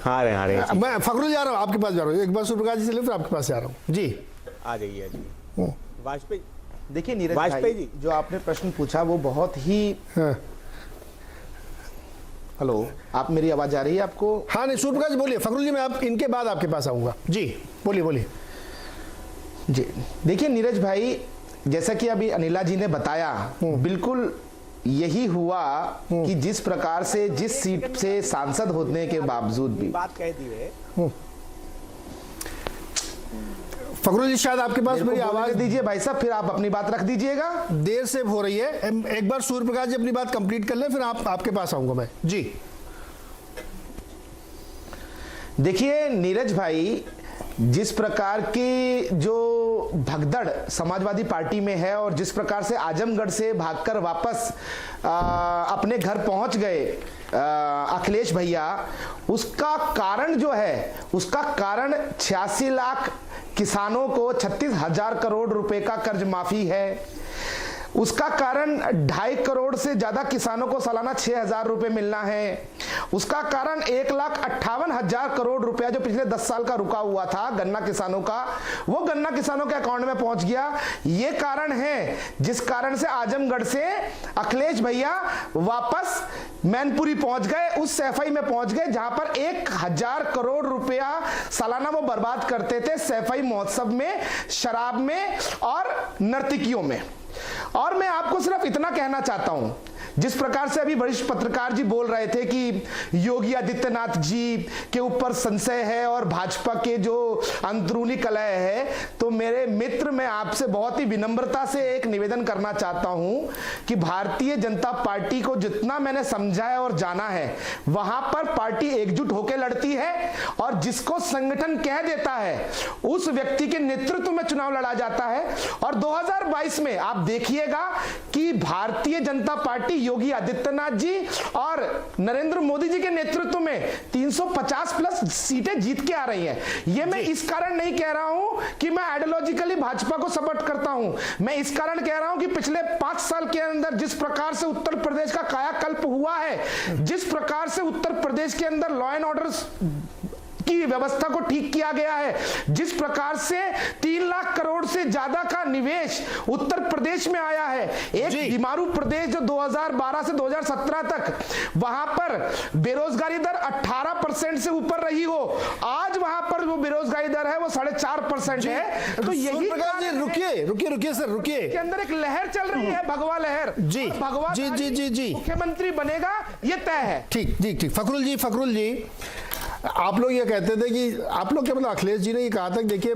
हाँ रहे मैं फखरुल जा रहा हूँ, आपके पास जा रहा हूँ, एक बार सूर्य प्रकाश जी से ले फिर आपके पास जा रहा हूँ। जी आ जाइए। वाजपेयी, देखिए नीरज भाई, जी जो आपने प्रश्न पूछा वो बहुत ही हेलो, आप मेरी आवाज आ रही है आपको? हाँ नहीं, सूर्य प्रकाश जी बोलिए। फखरुल जी, मैं आप इनके बाद आपके पास आऊंगा। जी बोलिए। जी देखिए नीरज भाई, जैसा कि अभी अनिला जी ने बताया, बिल्कुल यही हुआ कि जिस प्रकार से जिस सीट से सांसद होने के बावजूद भी बात कह दी है। फखरुल जी, शायद आपके पास मेरी आवाज दीजिए भाई साहब, फिर आप अपनी बात रख दीजिएगा, देर से हो रही है। एक बार सूर्य प्रकाश जी अपनी बात कंप्लीट कर लें, फिर आपके पास आऊंगा मैं। जी देखिए नीरज भाई, जिस प्रकार की जो भगदड़ समाजवादी पार्टी में है और जिस प्रकार से आजमगढ़ से भागकर वापस अपने घर पहुंच गए अखिलेश भैया, उसका कारण जो है, उसका कारण 86 लाख किसानों को 36,000 करोड़ रुपए का कर्ज माफी है। उसका कारण 2.5 करोड़ से ज्यादा किसानों को सालाना 6,000 रुपए मिलना है। उसका कारण 1,58,000 करोड़ रुपया जो पिछले 10 साल का रुका हुआ था गन्ना किसानों का, वो गन्ना किसानों के अकाउंट में पहुंच गया। ये कारण है जिस कारण से आजमगढ़ से अखिलेश भैया वापस मैनपुरी पहुंच गए, उस सैफई में पहुंच गए जहां पर 1,000 करोड़ रुपया सालाना वो बर्बाद करते थे सैफई महोत्सव में, शराब में और नर्तकियों में। और मैं आपको सिर्फ इतना कहना चाहता हूं, जिस प्रकार से अभी वरिष्ठ पत्रकार जी बोल रहे थे कि योगी आदित्यनाथ जी के ऊपर संशय है और भाजपा के जो अंदरूनी कलह है, तो मेरे मित्र, मैं आपसे बहुत ही विनम्रता से एक निवेदन करना चाहता हूं कि भारतीय जनता पार्टी को जितना मैंने समझा है और जाना है, वहां पर पार्टी एकजुट होकर लड़ती है और जिसको संगठन कह देता है उस व्यक्ति के नेतृत्व में चुनाव लड़ा जाता है। और 2022 में आप देखिएगा कि भारतीय जनता पार्टी योगी आदित्यनाथ जी और नरेंद्र मोदी जी के नेतृत्व में 350 प्लस सीटें जीत के आ रही हैं। ये मैं इस कारण नहीं कह रहा हूं कि मैं आइडियोलॉजिकली भाजपा को सपोर्ट करता हूं, मैं इस कारण कह रहा हूं कि पिछले 5 साल के अंदर जिस प्रकार से उत्तर प्रदेश का कायाकल्प हुआ है, जिस प्रकार से उत्तर प्रदेश के अंदर लॉ एंड ऑर्डर की व्यवस्था को ठीक किया गया है, जिस प्रकार से 3 लाख करोड़ से ज्यादा का निवेश उत्तर प्रदेश में आया है, एक बीमारू प्रदेश जो 2012 से 2017 तक वहां पर बेरोजगारी दर 18% से ऊपर रही हो, आज वहां पर वो बेरोजगारी दर है वो 4.5% है। तो यही रुकिए सर, रुकिए, के अंदर एक लहर चल रही है, भगवा लहर जी, भगवा जी मुख्यमंत्री बनेगा, ये तय है। ठीक। फखरुल जी, आप लोग ये कहते थे कि आप लोग क्या मतलब अखिलेश जी ने ये कहा था कि देखिए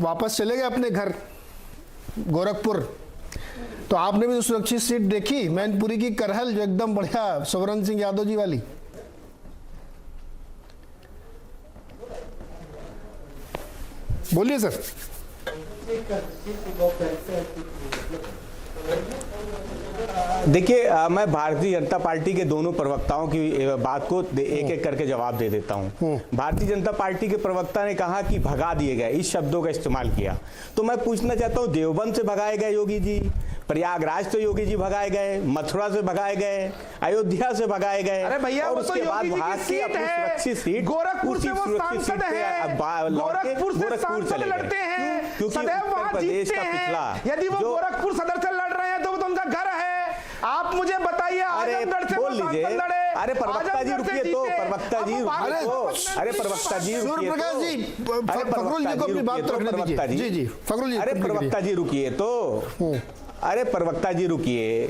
वापस चले गए अपने घर गोरखपुर, तो आपने भी तो सुरक्षित सीट देखी मैनपुरी की करहल, जो एकदम बढ़िया सोवरन सिंह यादव जी वाली। बोलिए सर। देखिए, मैं भारतीय जनता पार्टी के दोनों प्रवक्ताओं की बात को एक एक करके जवाब दे देता हूं। भारतीय जनता पार्टी के प्रवक्ता ने कहा कि भगा दिए गए, इस शब्दों का इस्तेमाल किया, तो मैं पूछना चाहता हूं, देवबंद से भगाए गए योगी जी, प्रयागराज से योगी जी भगाए गए, मथुरा से भगाए गए, अयोध्या से भगाए गए। अरे भैया, और उसके बाद भाग के अपनी सुरक्षित सीट गोरखपुर से वो सांसद है, गोरखपुर से सांसद लड़ते हैं, क्योंकि उत्तर प्रदेश का पिछला, यदि वो गोरखपुर सदर से लड़ रहे हैं तो वो तो उनका घर है। आप मुझे बताइए, आजमगढ़ से बोल लीजिए। अरे प्रवक्ता जी रुकिए तो, प्रवक्ता जी रुकिए तो, अरे प्रवक्ता जी रुकिए तो, अरे प्रवक्ता जी रुकिए तो, प्रवक्ता जी, अरे प्रवक्ता जी रुकिए तो, अरे प्रवक्ता जी रुकिए,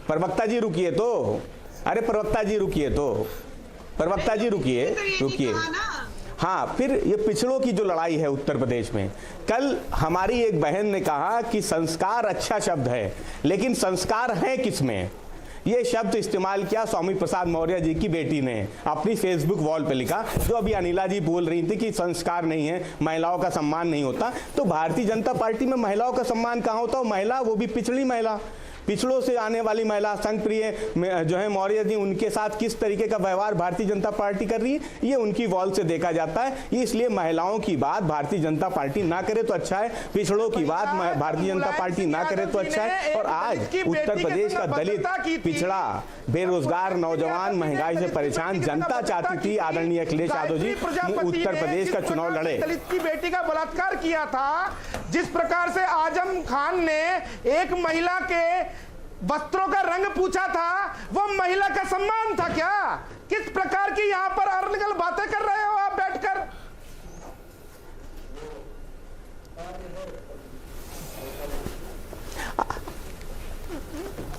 प्रवक्ता जी रुकिए तो, अरे प्रवक्ता जी रुकिए तो, प्रवक्ता जी रुकिए। हाँ, फिर ये पिछड़ों की जो लड़ाई है उत्तर प्रदेश में, कल हमारी एक बहन ने कहा कि संस्कार अच्छा शब्द है, लेकिन संस्कार है किसमें? ये शब्द इस्तेमाल किया स्वामी प्रसाद मौर्य जी की बेटी ने, अपनी फेसबुक वॉल पे लिखा, जो अभी अनिला जी बोल रही थी कि संस्कार नहीं है, महिलाओं का सम्मान नहीं होता। तो भारतीय जनता पार्टी में महिलाओं का सम्मान कहाँ होता? महिला, वो भी पिछड़ी महिला, पिछड़ों से आने वाली महिला, संघप्रिय जो है मौर्य जी, उनके साथ किस तरीके का व्यवहार भारतीय जनता पार्टी कर रही है, ये उनकी वॉल से देखा जाता है। इसलिए महिलाओं की बात भारतीय जनता पार्टी ना करे तो अच्छा है, पिछड़ों की बात भारतीय जनता पार्टी ना करे तो अच्छा है। और आज उत्तर प्रदेश का दलित, पिछड़ा, बेरोजगार नौजवान, महंगाई से परेशान जनता चाहती थी आदरणीय अखिलेश यादव जी उत्तर प्रदेश का चुनाव लड़े। दलित की बेटी का बलात्कार किया था, जिस प्रकार से आजम खान ने एक महिला के वस्त्रों का रंग पूछा था, वो महिला का सम्मान था क्या? किस प्रकार की यहां पर अनर्गल बातें कर रहे हो आप बैठकर?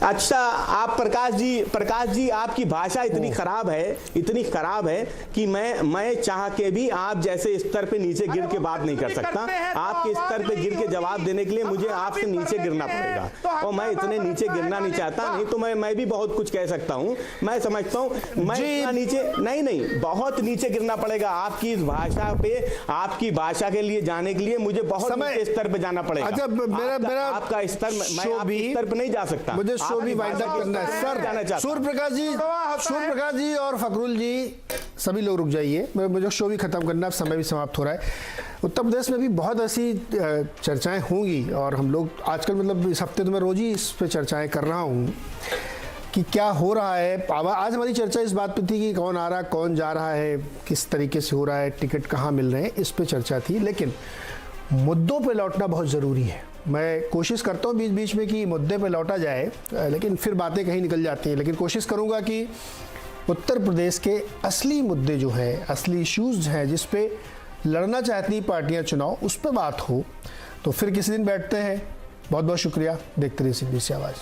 अच्छा, आप प्रकाश जी आपकी भाषा इतनी खराब है कि मैं चाह के भी आप जैसे स्तर पे नीचे गिर के बात नहीं कर सकता। आपके स्तर पे गिर के जवाब देने के लिए मुझे आपसे नीचे गिरना पड़ेगा, और मैं इतने नीचे गिरना नहीं चाहता। नहीं तो मैं भी बहुत कुछ कह सकता हूँ, मैं समझता हूँ। मैं इतना नीचे नहीं, बहुत नीचे गिरना पड़ेगा आपकी इस भाषा पे। आपकी भाषा के लिए जाने के लिए मुझे बहुत नीचे स्तर पे जाना पड़ेगा। अच्छा, आपका स्तर, मैं आपके स्तर पे नहीं जा सकता। मुझे शो भी वाइंड अप करना है सर। सूर्य प्रकाश जी और फकरुल जी, सभी लोग रुक जाइए, मुझे शो भी खत्म करना है, समय भी समाप्त हो रहा है। उत्तर प्रदेश में भी बहुत ऐसी चर्चाएं होंगी, और हम लोग आजकल मतलब इस हफ्ते तो मैं रोज ही इस पे चर्चाएं कर रहा हूँ कि क्या हो रहा है। आज हमारी चर्चा इस बात पे थी कि कौन आ रहा, कौन जा रहा है, किस तरीके से हो रहा है, टिकट कहाँ मिल रहे हैं, इस पे चर्चा थी। लेकिन मुद्दों पे लौटना बहुत ज़रूरी है। मैं कोशिश करता हूँ बीच बीच में कि मुद्दे पे लौटा जाए, लेकिन फिर बातें कहीं निकल जाती हैं। लेकिन कोशिश करूँगा कि उत्तर प्रदेश के असली मुद्दे जो हैं, असली इश्यूज़ हैं, जिस पे लड़ना चाहती पार्टियाँ चुनाव, उस पर बात हो। तो फिर किसी दिन बैठते हैं। बहुत बहुत शुक्रिया। देखते रहिए CNBC आवाज़।